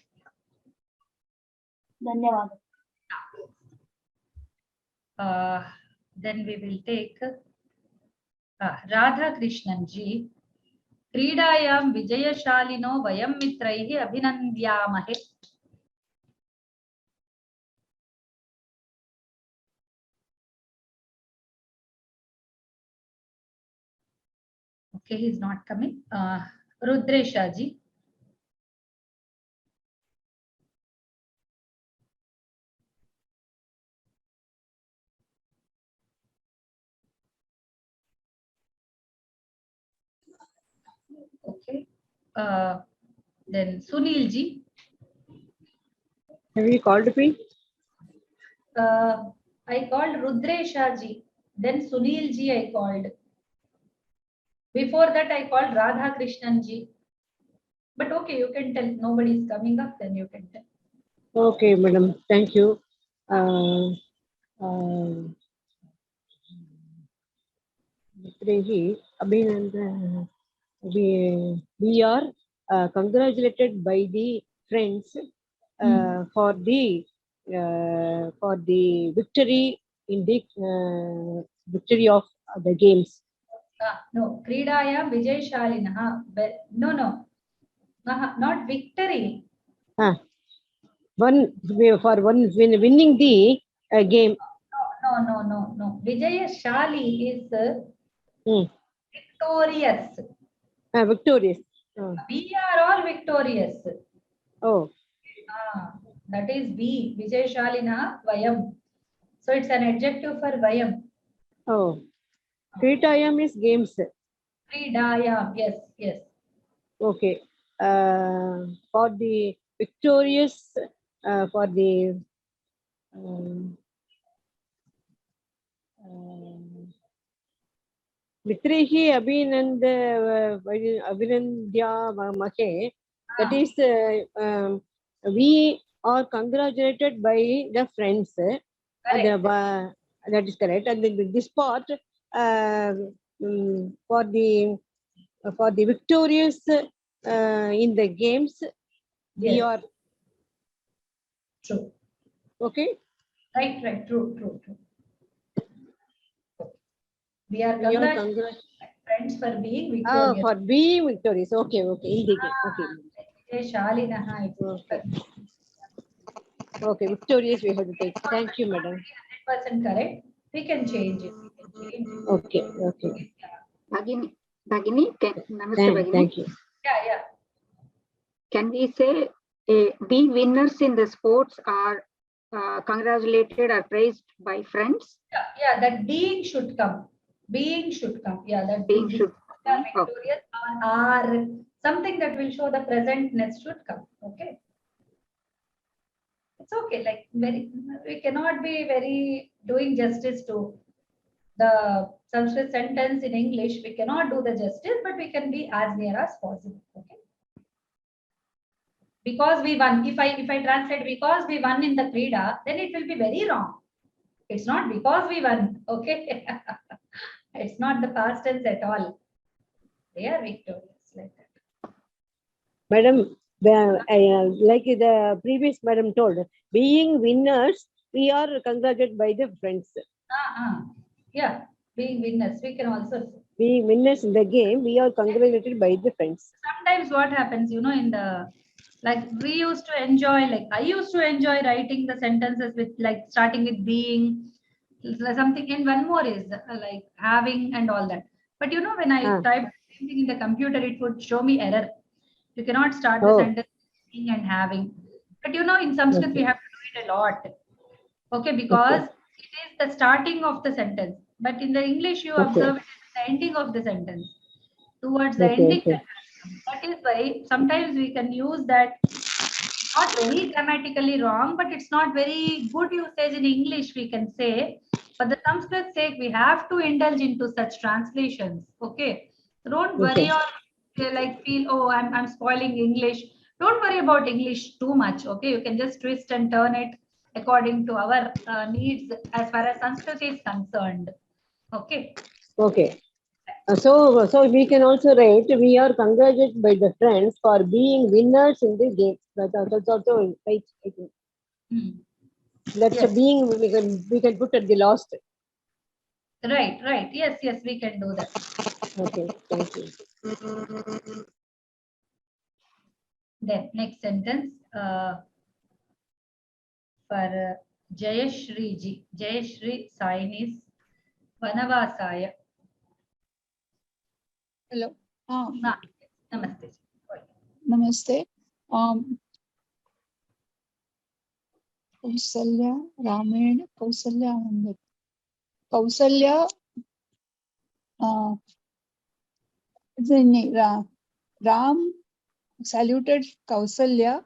Dhanyavad. Then we will take Radha Krishnan ji. क्रीडायां विजयशालिनो वयं मित्रैः अभिनन्द्यामहे. Okay, he is not coming. Rudresha ji. Okay. Then Sunil ji. Have you called me? I called Rudresha ji. Then Sunil ji I called. Before that I called Radha Krishnan ji. But okay, you can tell. Nobody is coming up, then you can tell. Okay, madam. Thank you. We are congratulated by the friends for the victory in the victory of the games. No, Kridaya Vijayashalinaha. No. Not victory. Winning the game. No. Vijayashali is victorious. Victorious. We are all victorious. Oh. That is B. Vijayashalina Vayam. So it's an adjective for Vayam. Oh. Kritayam is games. Kridayam. Yes. Okay. For the victorious, for the Mitrihi Abhinandya, that is, we are congratulated by the friends. That is correct. And this part for the victorious in the games, we are true. Okay. Right. True. We are congratulated friends for being victorious. For being victorious. Okay. In the game. Okay, victorious we have to take. Thank you, madam. 100% correct. We can change it. Okay. Bhagini, Namaste Bhagini. Thank you. Yeah. Can we say being winners in the sports are congratulated or praised by friends? Yeah, that being should come. Yeah, that being should come. Victorious or something that will show the presentness should come. Okay. It's okay. Like we cannot be very doing justice to the Sanskrit sentence in English. We cannot do the justice, but we can be as near as possible. Okay. Because we won. If I translate because we won in the Krida, then it will be very wrong. It's not because we won. Okay. It's not the past tense at all. They are victorious like that. Madam, like the previous madam told, being winners, we are congratulated by the friends. Yeah, being winners, we can also say. Being winners in the game, we are congratulated by the friends. Sometimes what happens, in the Like we used to enjoy, like I used to enjoy writing the sentences with like starting with being, something, and one more is like having and all that. But you know, when I typed the same thing in the computer, it would show me error. You cannot start the sentence with being and having. But you know, in Sanskrit, we have to do it a lot. Okay, because it is the starting of the sentence. But in the English, you observe it at the ending of the sentence. Towards the ending, that is why sometimes we can use that, not very grammatically wrong, but it's not very good usage in English, we can say. For the Sanskrit sake, we have to indulge into such translations. Okay. So don't worry or like feel, oh, I'm spoiling English. Don't worry about English too much. Okay. You can just twist and turn it according to our needs as far as Sanskrit is concerned. Okay. Okay. So we can also write, we are congratulated by the friends for being winners in the game. That's also right. I think. That's a being we can put at the last. Right, right. Yes, yes, we can do that. Okay, thank you. Then next sentence for Jayashri ji. Jayashri sign is Vanavasaya. Hello. Namaste. Namaste. Kausalya, Ramayana, Kausalya, Kausalya. Ram saluted Kausalya.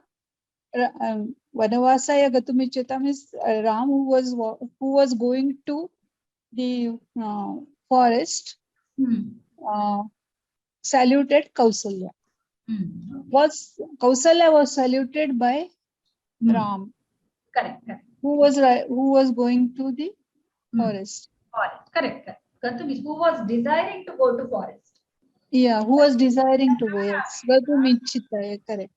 Vanavasaya Gatumichatam is Ram who was going to the forest. Saluted Kausalya. Kausalya was saluted by Ram. Correct, correct. Who was going to the forest. Forest, correct, correct. Gatumi, who was desiring to go to forest. Yeah, who was desiring to go. Yes. Gatumichita, correct.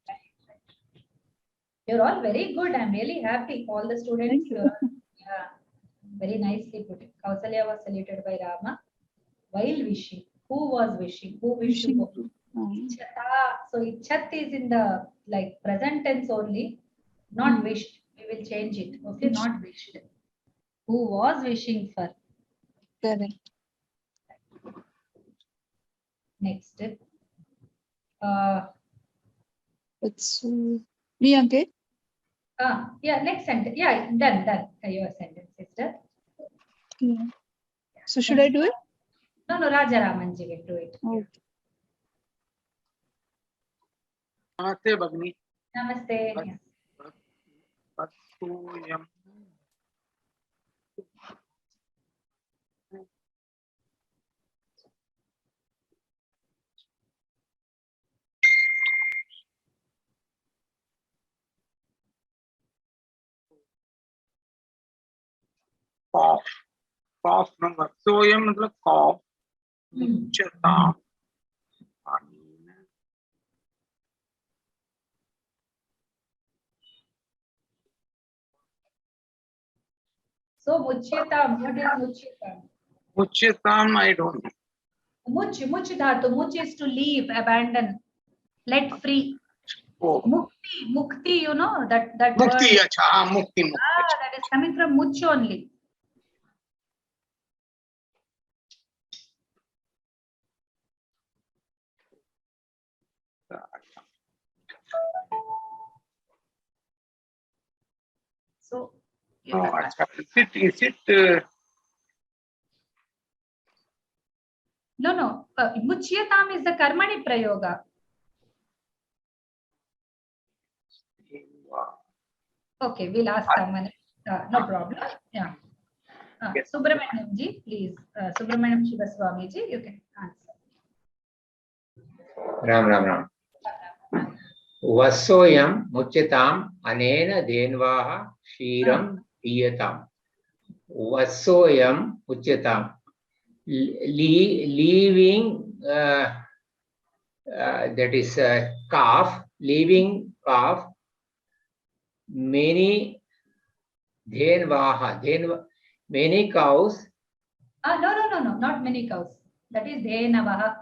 You're all very good. I'm really happy. All the students. Thank you. Yeah, very nicely put it. Kausalya was saluted by Rama while wishing. Who was wishing? Who wished to go? Ichhata. So Ichat is in the like present tense only, not wished. We will change it. Okay, not wished. Who was wishing for? Correct. Next. It's me again. Yeah, next sentence. Yeah, done. Your sentence, sister. Yeah. So should I do it? No, Raja Ramanji will do it. Okay. Namaste, Bhagni. Namaste. Cough number. So ये मतलब cough. मुच्यताम. So muchyatam, what is muchyatam? Muchyatam, I don't know. Much dhatu. Much is to leave, abandon, let free. Oh. Mukti, you know that Mukti, word. acha, mukti. That is coming from much only. So, Is it? No. Muchyatam is the karmani prayoga. Okay, we'll ask someone. No problem. Yeah. Subramaniam ji, please. Subramaniam Shivaswami ji, you can answer. Ram. Vasoyam muchyatam anena denvaha shiram piyatam. Vasoyam muchyatam. Leaving that is calf, leaving calf. Many dhenvaha, many cows. No, not many cows. That is dhenavaha.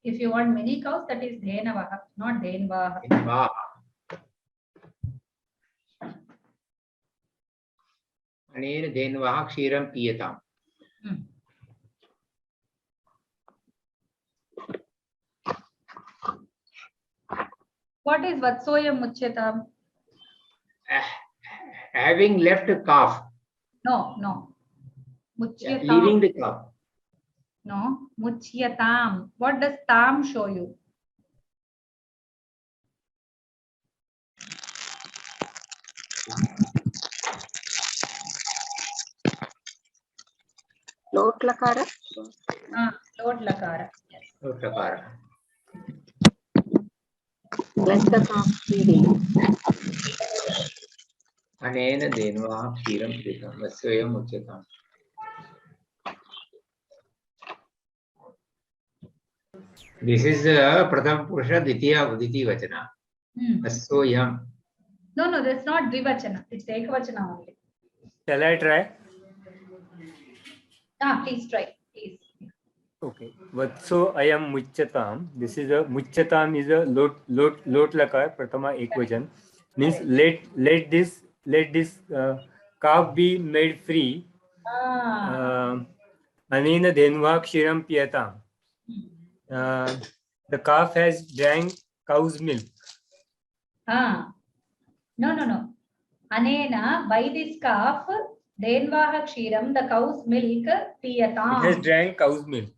If you want many cows, that is dhenavaha, not dhenvaha. Dhenvaha. Anena dhenvaha kshiram piyatam. What is vatsoyam muchyatam? Having left a calf. No. Muchyatam. Leaving the calf. No, muchyatam. What does tam show you? Lot lakara. Lot lakara. Yes. Lot lakara. Let the calf feeding. Anena dhenvaha kshiram piyatam. Vatsoyam muchyatam. This is Prathama Purusha Dvitiya Vachana. Vatsoyam. No, that's not dvivachana. It's ekavachana only. Shall I try? Please try. Please. Okay. Vatso ayam muchyatam. This is a muchyatam is a lot lakar pratama ekvachan. Means let this calf be made free. Anena dhenva kshiram piyatam. The calf has drank cow's milk. No. Anena, by this calf, dhenvaha kshiram, the cow's milk, piyatam. It has drank cow's milk.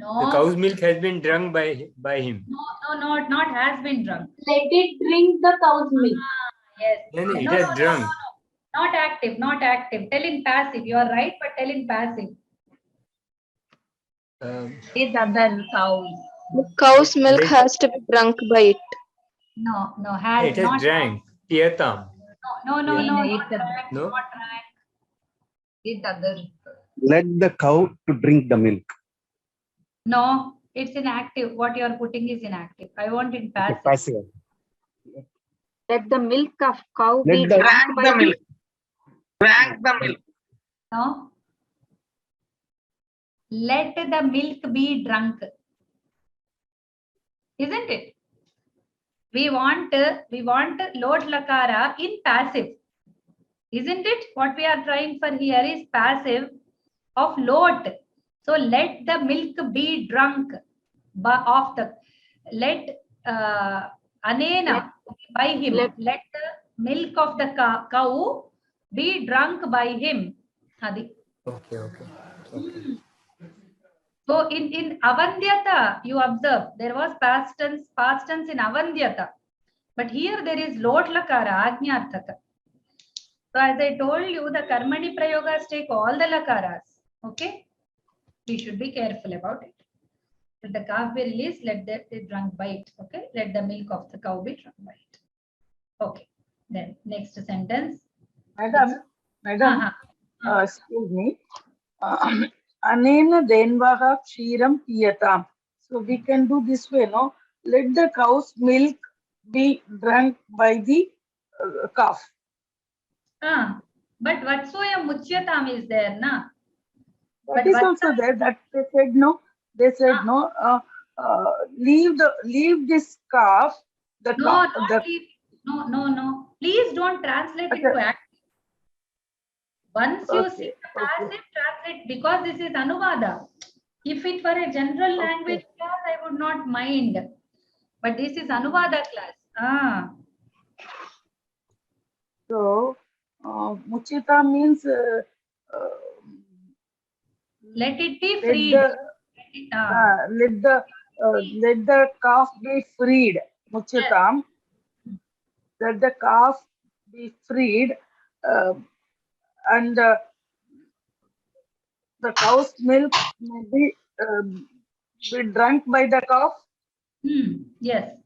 No. The cow's milk has been drunk by him. No, not has been drunk. Let it drink the cow's milk. Yes. Then it has drunk. No. Not active. Tell in passive. You are right, but tell in passive. The cow's milk has to be drunk by it. No, has it has not drank. Piyatam. No, not drank. No? Not drank. Let the cow to drink the milk. No, it's inactive. What you are putting is inactive. I want in passive. Okay, passive. Let the milk of cow be Let the drunk by the milk. Drank the milk. No. Let the milk be drunk. Isn't it? We want lot lakara in passive. Isn't it? What we are trying for here is passive of lot. So let the milk be drunk of the, let anena by him. Let the milk of the cow be drunk by him. Adi. Okay. So in Avandyata, you observe there was past tense in Avandyata. But here there is lot lakara, ajñarthaka. So as I told you, the karmani prayogas take all the lakaras. Okay? We should be careful about it. Let the calf be released, let it drunk by it. Okay? Let the milk of the cow be drunk by it. Okay. Then next sentence. Madam, excuse me. Anena dhenvaha kshiram piyatam. So we can do this way, no? Let the cow's milk be drunk by the calf. But vatsoyam muchyatam is there, na? That is also there. That they said no. They said no. Leave this calf. No. Please don't translate it to active. Once you see the passive, translate, because this is Anuvada. If it were a general language class, I would not mind. But this is Anuvada class. So, muchita means let it be freed. Let the calf be freed. Muchitam. Yes. Let the calf be freed, and the cow's milk may be drunk by the calf. Yes,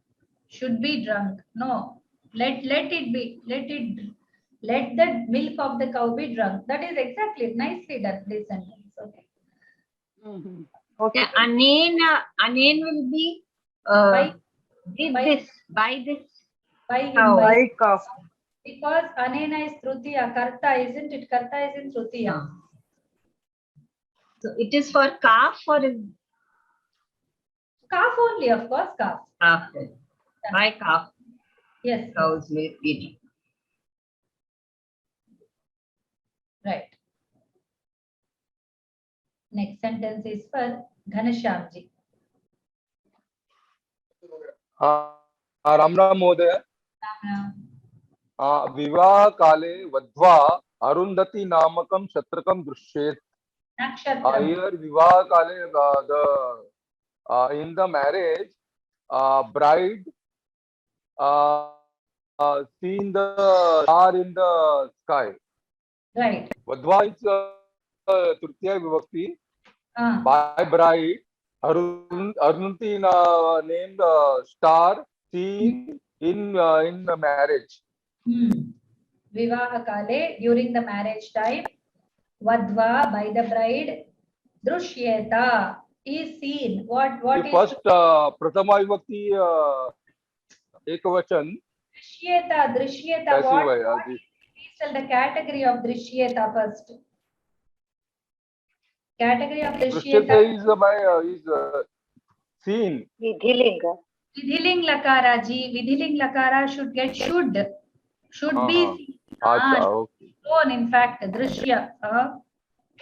should be drunk. No, let it be. Let the milk of the cow be drunk. That is exactly nicely done. This sentence. Okay. Okay. Anena will be by this. By calf. Because anena is Trutiya, karta, isn't it? Karta is in Trutiya. So it is for calf or Calf only, of course, calf. Calf. My calf. Yes. Cow's milk eating. Right. Next sentence is for Ghanshyamji. Ram Ram महोदय विवाह काले वध्वा अरुंधति नामकं शत्रकं दृश्येत. Here विवाह काले in the marriage bride seen the star in the sky. Right. Vadva is Trutiya Vibhakti. By bride Arunti named star seen in the marriage. Vivaha kale, during the marriage time, Vadva by the bride, Drushyeta is seen. What the is first Prathama Vibhakti Ekavachan. Drishyeta, what is the category of Drishyeta first? Category of Drishyeta is seen. Vidhilinga. Vidhiling lakara ji. Vidhiling lakara should get should. Should be seen. Okay. Shown, in fact, Drishya.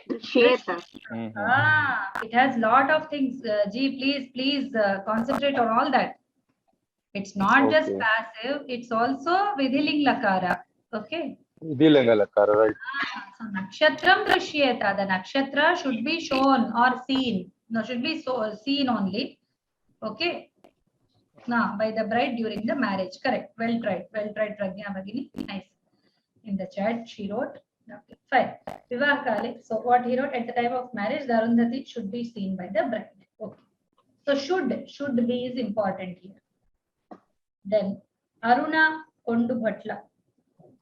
Drishyeta. It has lot of things. Ji, please concentrate on all that. It's not just passive, it's also Vidhiling lakara. Okay. Vidhilinga lakara, right. So nakshatram drishyeta. The nakshatra should be shown or seen. No, should be seen only. Okay. Now, by the bride during the marriage. Correct. Well tried, Pragya Bhagini. Nice. In the chat, she wrote. Okay, fine. Vivah Kale. So, what he wrote at the time of marriage, the Arundhati should be seen by the bride. Okay. So, should be is important here. Then, Aruna Kondu Bhatla.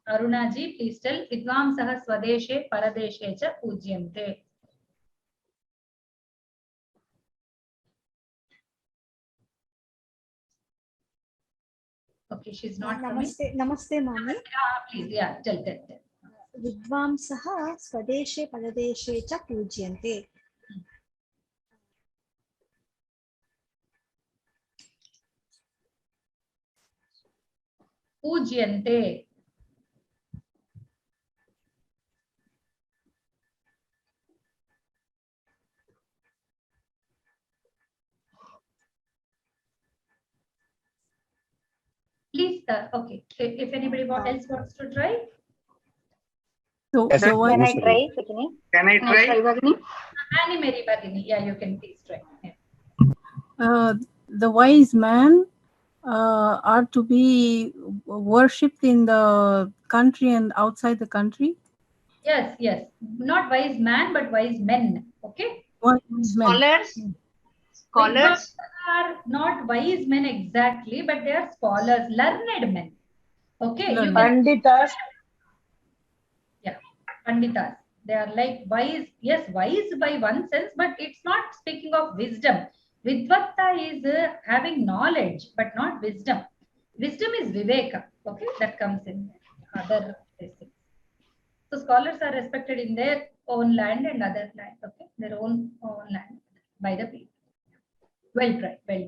Aruna ji, please tell. Vidvamsah Swadeshe Paradeshe cha Pujyante. Okay, she's not Namaste, Namaste, Mami. Please, yeah, tell. Vidvamsah Swadeshe Paradeshe cha Pujyante. Pujyante. Please, okay. If anybody else wants to try. So, Can I try, Bhagini? Can I try? Bhagini? Annie Mary Bhagini. Yeah, you can please try. Yeah. The wise man are to be worshipped in the country and outside the country. Yes. Not wise man, but wise men. Okay. Wise men. Scholars are not wise men exactly, but they are scholars, learned men. Okay. Panditas. Yeah, Panditas. They are like wise. Yes, wise by one sense, but it's not speaking of wisdom. Vidvatta is having knowledge, but not wisdom. Wisdom is Viveka. Okay, that comes in other places. So scholars are respected in their own land and other land. Okay, their own land by the people. Well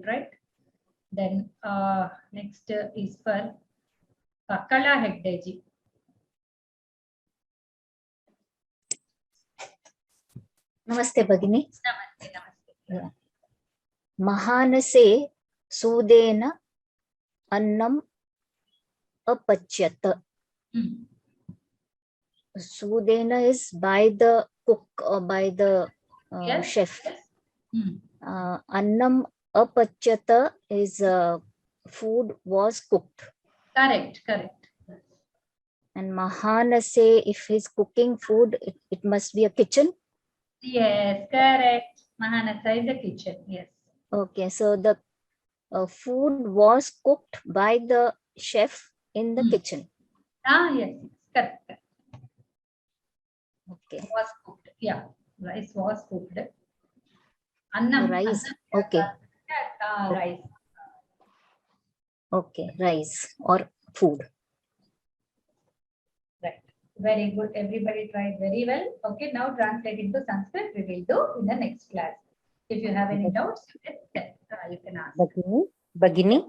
tried. Then next is for Kala Hegdeji. Namaste, Bhagini. Namaste. Mahanase Sudena Annam Apachyata. Sudena is by the cook or by the chef. Annam Apachyata is food was cooked. Correct. And Mahanase, if he's cooking food, it must be a kitchen. Yes, correct. Mahanasa is a kitchen. Yes. Okay, so the food was cooked by the chef in the kitchen. Yes, correct. Okay. Was cooked. Yeah, rice was cooked. Annam. Rice. Annam. Okay. Rice. Okay, rice or food. Right. Very good. Everybody tried very well. Okay, now translate into Sanskrit. We will do in the next class. If you have any doubts, you can ask. Bagini,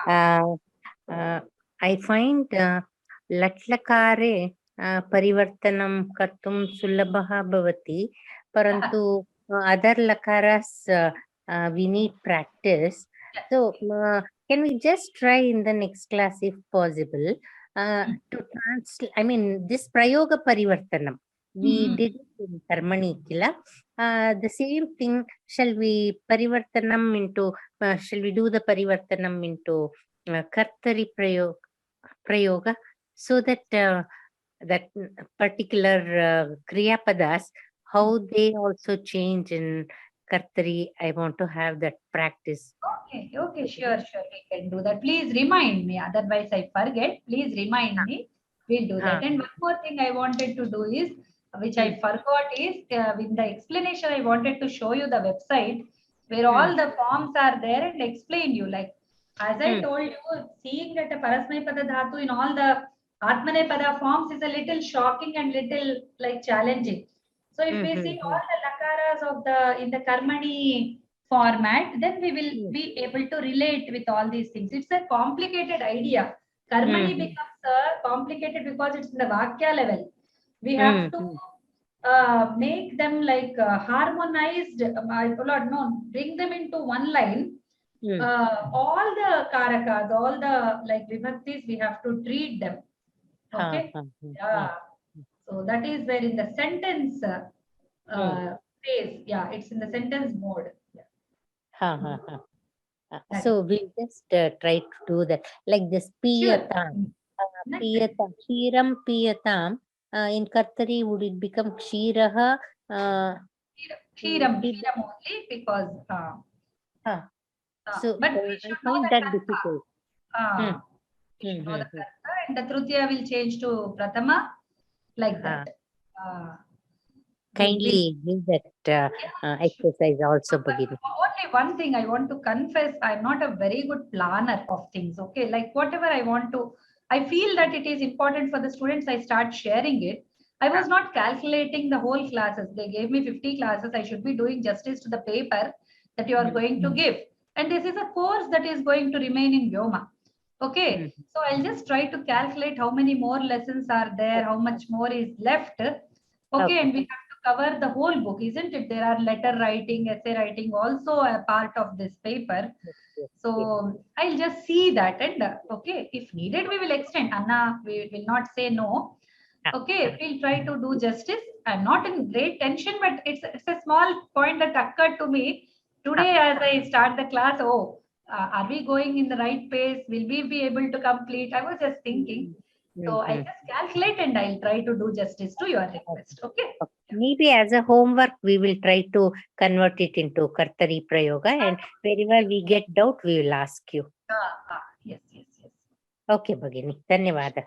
I find latlakare परिवर्तनं कर्तुं सुलभः भवति, परन्तु other lakaras we need practice. So can we just try in the next class if possible to translate? I mean, this prayoga parivartanam we did it in Karmani Kila. The same thing, shall we parivartanam into? Shall we do the parivartanam into kartari prayoga, so that that particular kriya padas, how they also change in kartari? I want to have that practice. Okay, okay, sure, we can do that. Please remind me, otherwise I forget. Please remind me. We'll do that. And one more thing I wanted to do is, which I forgot, is with the explanation, I wanted to show you the website where all the forms are there and explain you. Like, as I told you, seeing that a Parasmaipada Dhatu in all the Atmanepada forms is a little shocking and little like challenging. So if we see all the lakaras of the in the Karmani format, then we will be able to relate with all these things. It's a complicated idea. Karmani becomes complicated because it's in the Vakya level. We have to make them like harmonized, bring them into one line. All the karakas, all the like vibhaktis, we have to treat them. Okay. Yeah. So that is where in the sentence phase, yeah, it's in the sentence mode. So we'll just try to do that. Like this piyatam, piyatam, kshiram piyatam. In Kartari, would it become kshiraha? Kshiram only because. So but I found that difficult. And the Trutiya will change to Pratama, like that. Kindly give that exercise also, Bhagini. Only one thing I want to confess, I'm not a very good planner of things. Okay, like whatever I want to, I feel that it is important for the students, I start sharing it. I was not calculating the whole classes. They gave me 50 classes. I should be doing justice to the paper that you are going to give. And this is a course that is going to remain in Vyoma. Okay, so I'll just try to calculate how many more lessons are there, how much more is left. Okay, and we have to cover the whole book, isn't it? There are letter writing, essay writing also a part of this paper. So I'll just see that, and okay, if needed, we will extend. Anna, we will not say no. Okay, we'll try to do justice. I'm not in great tension, but it's a small point that occurred to me today as I start the class. Oh, are we going in the right pace? Will we be able to complete? I was just thinking. So I just calculate and I'll try to do justice to your request. Okay. Maybe as a homework, we will try to convert it into Kartari Prayoga, and wherever we get doubt, we will ask you. Yes. Okay, Bhagini. Dhanyavada.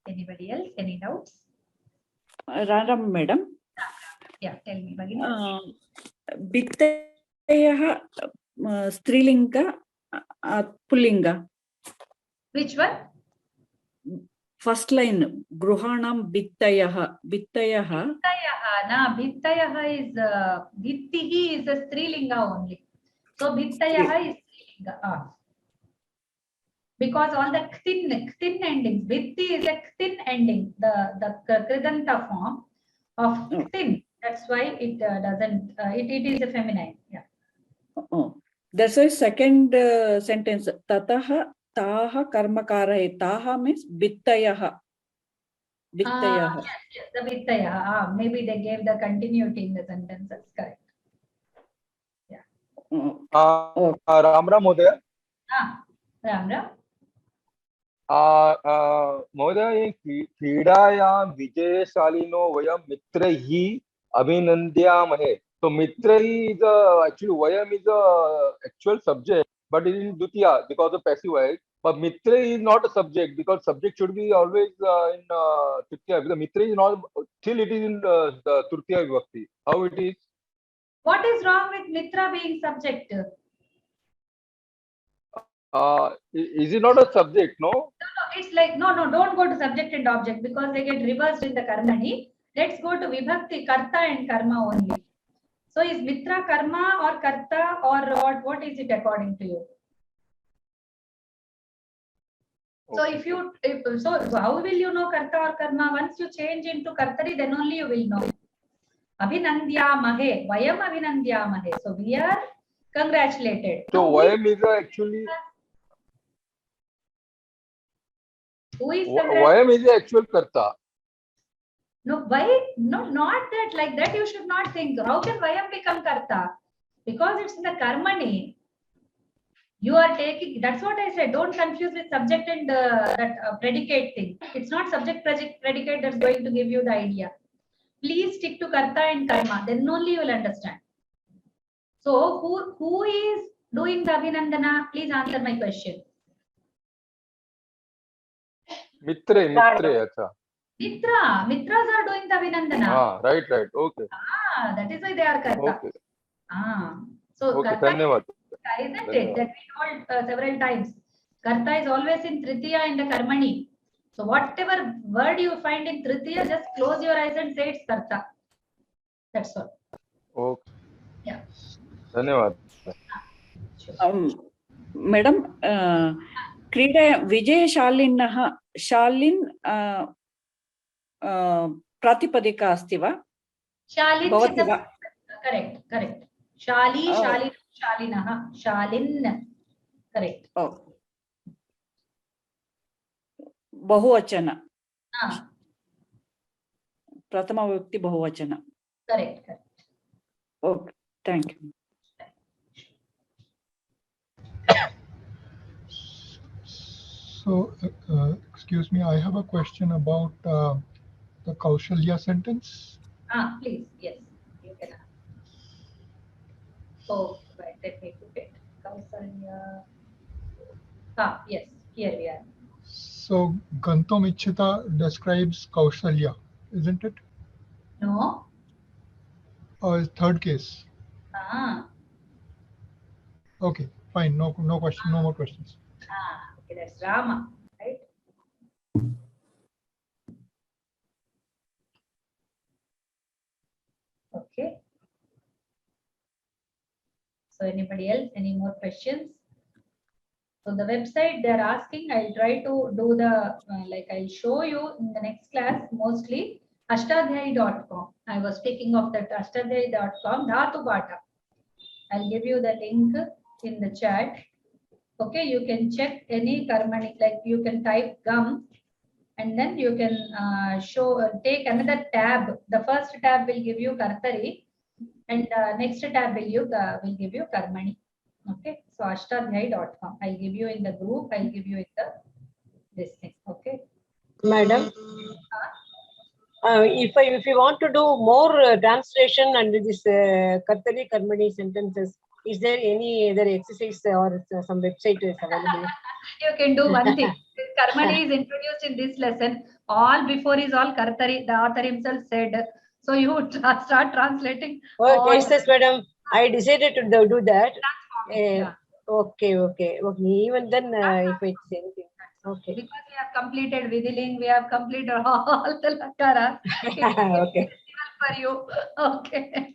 Anybody else? Any doubts? Radam madam. Yeah, tell me, Bhagini. Bhittayaha strilinga pullinga. Which one? First line, Gruhanam Bhittayaha. Bhittayaha. Bhittayaha is Bhittihi is a strilinga only. So Bhittayaha is strilinga. Because all the ktin endings, Bhitti is a ktin ending, the Kridanta form of ktin. That's why it doesn't, it is a feminine. Yeah. That's why second sentence, Tataha Taha Karmakara. Taha means Bhittayaha. Bhittayaha. Yes, the Bhittayaha. Maybe they gave the continuity in the sentences. Correct. Yeah. Ram Ram Modaya. Ram Ram. महोदय क्रीडायां विजयशालिनो वयं मित्रैः अभिनन्द्यामहे. So Mitra is actually Vayam is a actual subject, but it is in Dutiya because of passive voice. But Mitra is not a subject because subject should be always in Trutiya. Because Mitra is not till it is in the Trutiya Vibhakti. How it is? What is wrong with Mitra being subject? Is it not a subject? No. No, like, no, don't go to subject and object because they get reversed in the karmani. Let's go to vibhakti, karta and karma only. So is mitra karma or karta or what is it according to you? So so how will you know karta or karma? Once you change into kartari, then only you will know. Abhinandyamahe, vayam abhinandyamahe. So we are congratulated. So vayam is actually. Who is vayam is the actual karta. No, why? No, not that. Like that, you should not think. How can vayam become karta? Because it's in the karmani. You are taking. That's what I said. Don't confuse with subject and that predicate thing. It's not subject predicate that's going to give you the idea. Please stick to karta and karma. Then only you will understand. So who is doing the abhinandana? Please answer my question. Mitre. Acha. Mitras are doing the abhinandana. Right. Okay. That is why they are karta. Okay. So okay. karta Dhanyavad. Isn't it that we told several times? Karta is always in Tritiya and the Karmani. So whatever word you find in Tritiya, just close your eyes and say it's karta. That's all. Okay. Yeah. Dhanyavad. Madam, क्रीडा विजयशालिनः शालिन् प्रातिपदिका अस्ति वा? Shalin भवति वा? Correct. Shali, Shalin, Shalinah, Shalin. Correct. बहुवचन. प्रथमा विभक्ति बहुवचन. Correct. Okay, thank you. So, excuse me, I have a question about the Kaushalya sentence. Please, yes, you can ask. Oh, right, let me put it. Kausalya. Yes, here we are. So, Gantom Ichchita describes Kaushalya, isn't it? No. Third case. Okay, fine. No question. No more questions. Okay, that's Rama, right? Okay. So anybody else? Any more questions? So the website they're asking, I'll try to do the I'll show you in the next class mostly ashtadhyayi.com. I was speaking of that ashtadhyayi.com Dhatu Bata. I'll give you the link in the chat. Okay, you can check any karmani, like you can type gum and then you can take another tab. The first tab will give you kartari and next tab will give you karmani. Okay, so ashtadhyayi.com. I'll give you in the group. I'll give you in this thing. Okay, Madam. If you want to do more translation under this Kartari Karmani sentences, is there any other exercise or some website is available? You can do one thing. Karmani is introduced in this lesson. All before is all Kartari. The author himself said. So you would start translating. Yes, madam. I decided to do that. Okay. Even then, if it's anything. Okay. Because we have completed Vidiling, we have completed all the Lakaras. Okay. For you. Okay.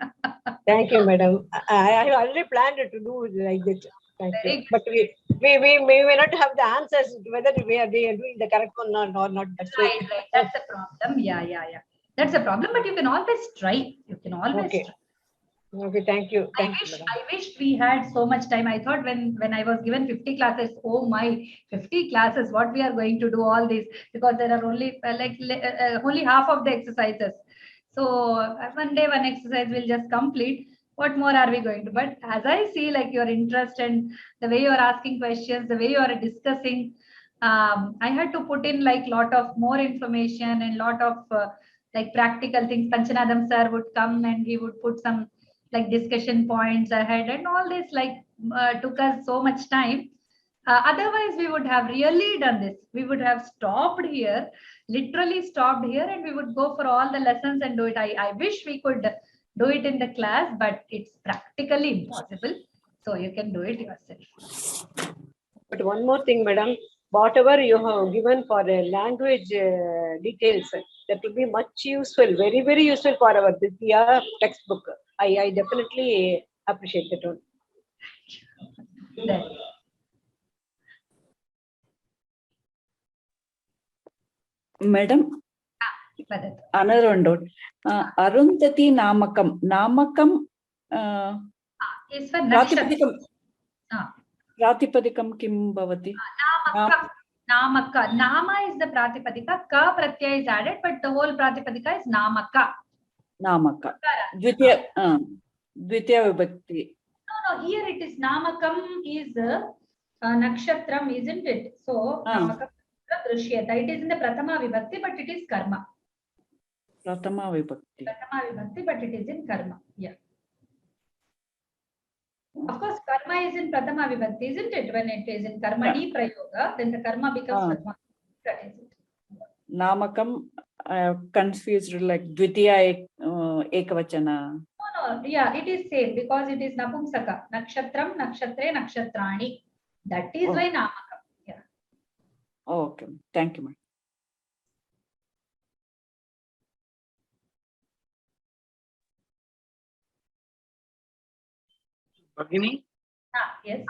Thank you, madam. I already planned to do like that. Thank you. But we may not have the answers whether we are doing the correct one or not. That's right. That's the problem. Yeah. That's a problem, but you can always try. You can always try. Okay, thank you. I wish we had so much time. I thought when I was given 50 classes, oh my, 50 classes, what we are going to do all this, because there are only only half of the exercises. So one day one exercise will just complete. What more are we going to? But as I see like your interest and the way you are asking questions, the way you are discussing, I had to put in like lot of more information and lot of like practical things. Panchanadam sir would come and he would put some like discussion points ahead and all this took us so much time. Otherwise, we would have really done this. We would have stopped here, literally stopped here, and we would go for all the lessons and do it. I wish we could do it in the class, but it's practically impossible. So you can do it yourself. But one more thing, madam. whatever you have given for language details, that will be much useful, very, very useful for our Ditya textbook. I definitely appreciate that one. Madam, another one doubt. Arundhati Namakam. Namakam is for Pratipadikam kim bhavati? Namaka. Nama is the Pratipadika. Ka pratyaya is added, but the whole Pratipadika is Namaka. Namaka. Dvitiya vibhakti. No, here it is Namakam is Nakshatram, isn't it? So Namakam Drishyata. It is in the Pratama Vibhakti, but it is Karma. Pratama Vibhakti. Pratama Vibhakti, but it is in Karma. Yeah. Of course, Karma is in Pratama Vibhakti, isn't it? When it is in Karmani Prayoga, then the Karma becomes Pratama. That is it. Namakam confused like Dvitiya Ekavachana. No, yeah, it is same because it is Napumsaka. Nakshatram, Nakshatre, Nakshatrani. That is why Namakam. Yeah. Okay. Thank you, ma'am. Bhagini? Yes.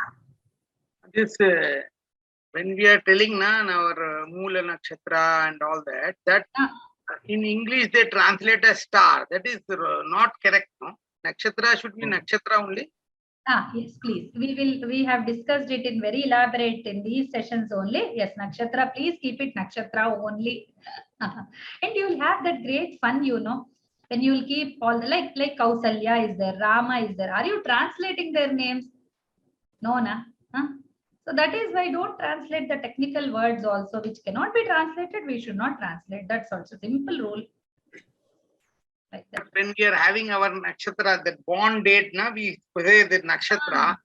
This when we are telling our Moola Nakshatra and all that in English they translate as star. That is not correct, no? Nakshatra should be Nakshatra only. Yes, please. We have discussed it in very elaborate in these sessions only. Yes, Nakshatra, please keep it Nakshatra only. And you will have that great fun, you know, when you will keep all the, like Kausalya is there, Rama is there. Are you translating their names? No, na? So that is why don't translate the technical words also, which cannot be translated. We should not translate. That's also simple rule. Like that. When we are having our nakshatra, that born date, we say the nakshatra.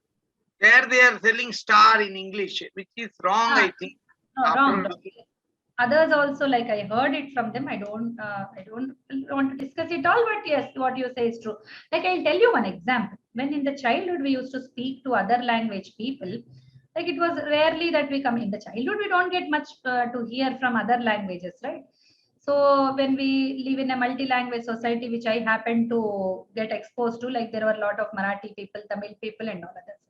There they are selling star in English, which is wrong, I think. No, wrong. Others also, like I heard it from them. I don't want to discuss it all, but yes, what you say is true. Like I'll tell you one example. When in the childhood we used to speak to other language people, like it was rarely that we come in the childhood. We don't get much to hear from other languages, right? So when we live in a multi-language society, which I happened to get exposed to, like there were a lot of Marathi people, Tamil people, and all others.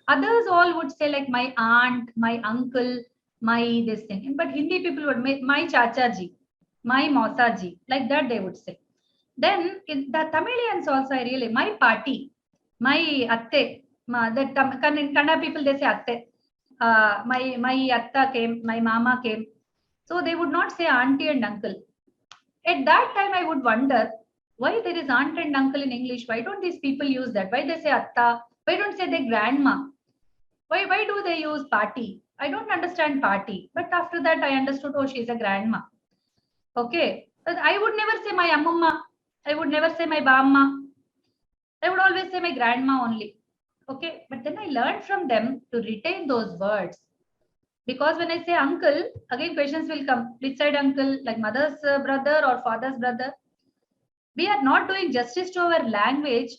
Others all would say like my aunt, my uncle, my this thing. But Hindi people would make my chachaji, my mausaji, like that they would say. Then in the Tamilians also, I really, my party, my atte, the Kannada people, they say atte. My atta came, my mama came. So they would not say auntie and uncle. At that time, I would wonder why there is aunt and uncle in English. Why don't these people use that? Why they say atta? Why don't say their grandma? Why do they use party? I don't understand party. But after that, I understood, oh, she's a grandma. Okay. But I would never say my ammamma. I would never say my bamma. I would always say my grandma only. Okay. But then I learned from them to retain those words. Because when I say uncle, again questions will come. Which side uncle? Like mother's brother or father's brother? We are not doing justice to our language,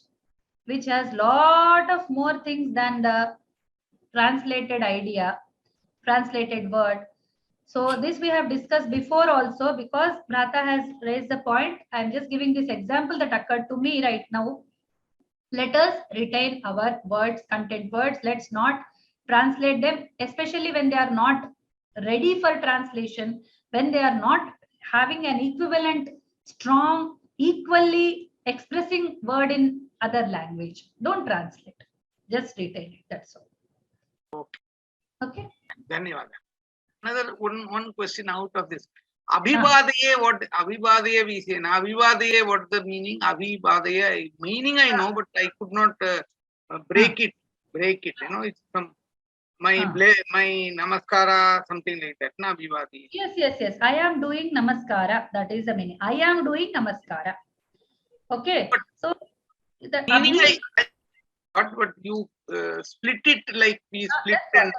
which has lot of more things than the translated idea, translated word. So this we have discussed before also, because Bhrata has raised the point. I'm just giving this example that occurred to me right now. Let us retain our words, content words. Let's not translate them, especially when they are not ready for translation, when they are not having an equivalent, strong, equally expressing word in other language. Don't translate. Just retain it. That's all. Okay. Dhanyawad. Another one question out of this. Abhibadaye, what Abhibadaye we say? Abhibadaye, what the meaning? Abhibadaye, meaning I know, but I could not break it. You know, it's from my namaskara, something like that. Na Abhibadaye. Yes. I am doing namaskara. That is the meaning. I am doing namaskara. Okay. But so the meaning but you split it like we split and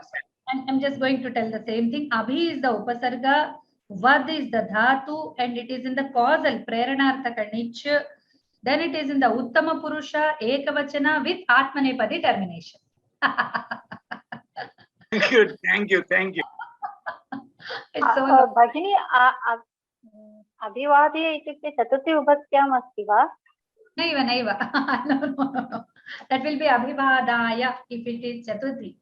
I'm just going to tell the same thing. Abhi is the upasarga, vad is the dhatu, and it is in the causal, preranarthaka nich. Then it is in the uttama purusha, ekavachana with atmanepadi termination. Good, thank you. It's so long. भगिनी अभिवादे इत्युक्ते चतुर्थी विभक्त्याम् अस्ति वा? Naiva, naiva. No. That will be abhivadaya if it is chaturthi,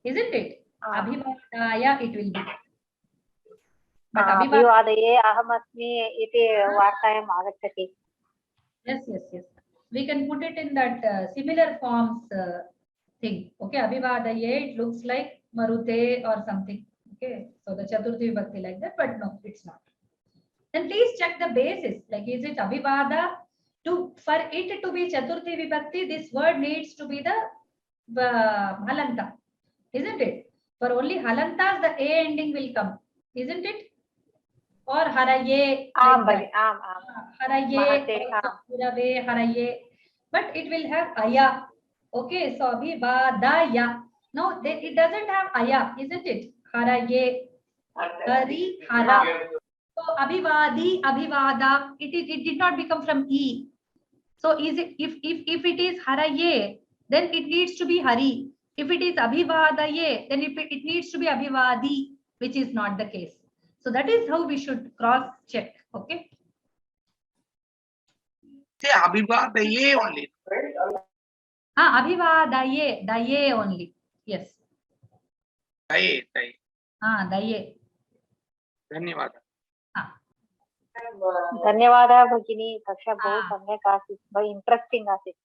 isn't it? Abhivadaya it will be. But अभिवादये अहमस्मि इति वार्तायाम् आगच्छति. Yes. We can put it in that similar forms thing. Okay, abhivadaye, it looks like marute or something. Okay, so the chaturthi vibhakti like that, but no, it's not. Then please check the basis. Like, is it abhivada? For it to be chaturthi vibhakti, this word needs to be the halanta, isn't it? For only halantas, the a ending will come, isn't it? Or haraye, haraye, purave, haraye, but it will have aya. Okay, so abhivadaya. No, it doesn't have aya, isn't it? Haraye, hari, hara. So abhivadi, abhivada, it did not become from e. So is it if it is haraye, then it needs to be hari. If it is abhivadaye, then it needs to be abhivadi, which is not the case. So that is how we should cross check. Okay. Say abhivadaye only. Abhivadaye, daye only. Yes. Daye. Daye. धन्यवादः. धन्यवादः भगिनी, कक्षा बहु सम्यक् आसीत्, बहु interesting आसीत्.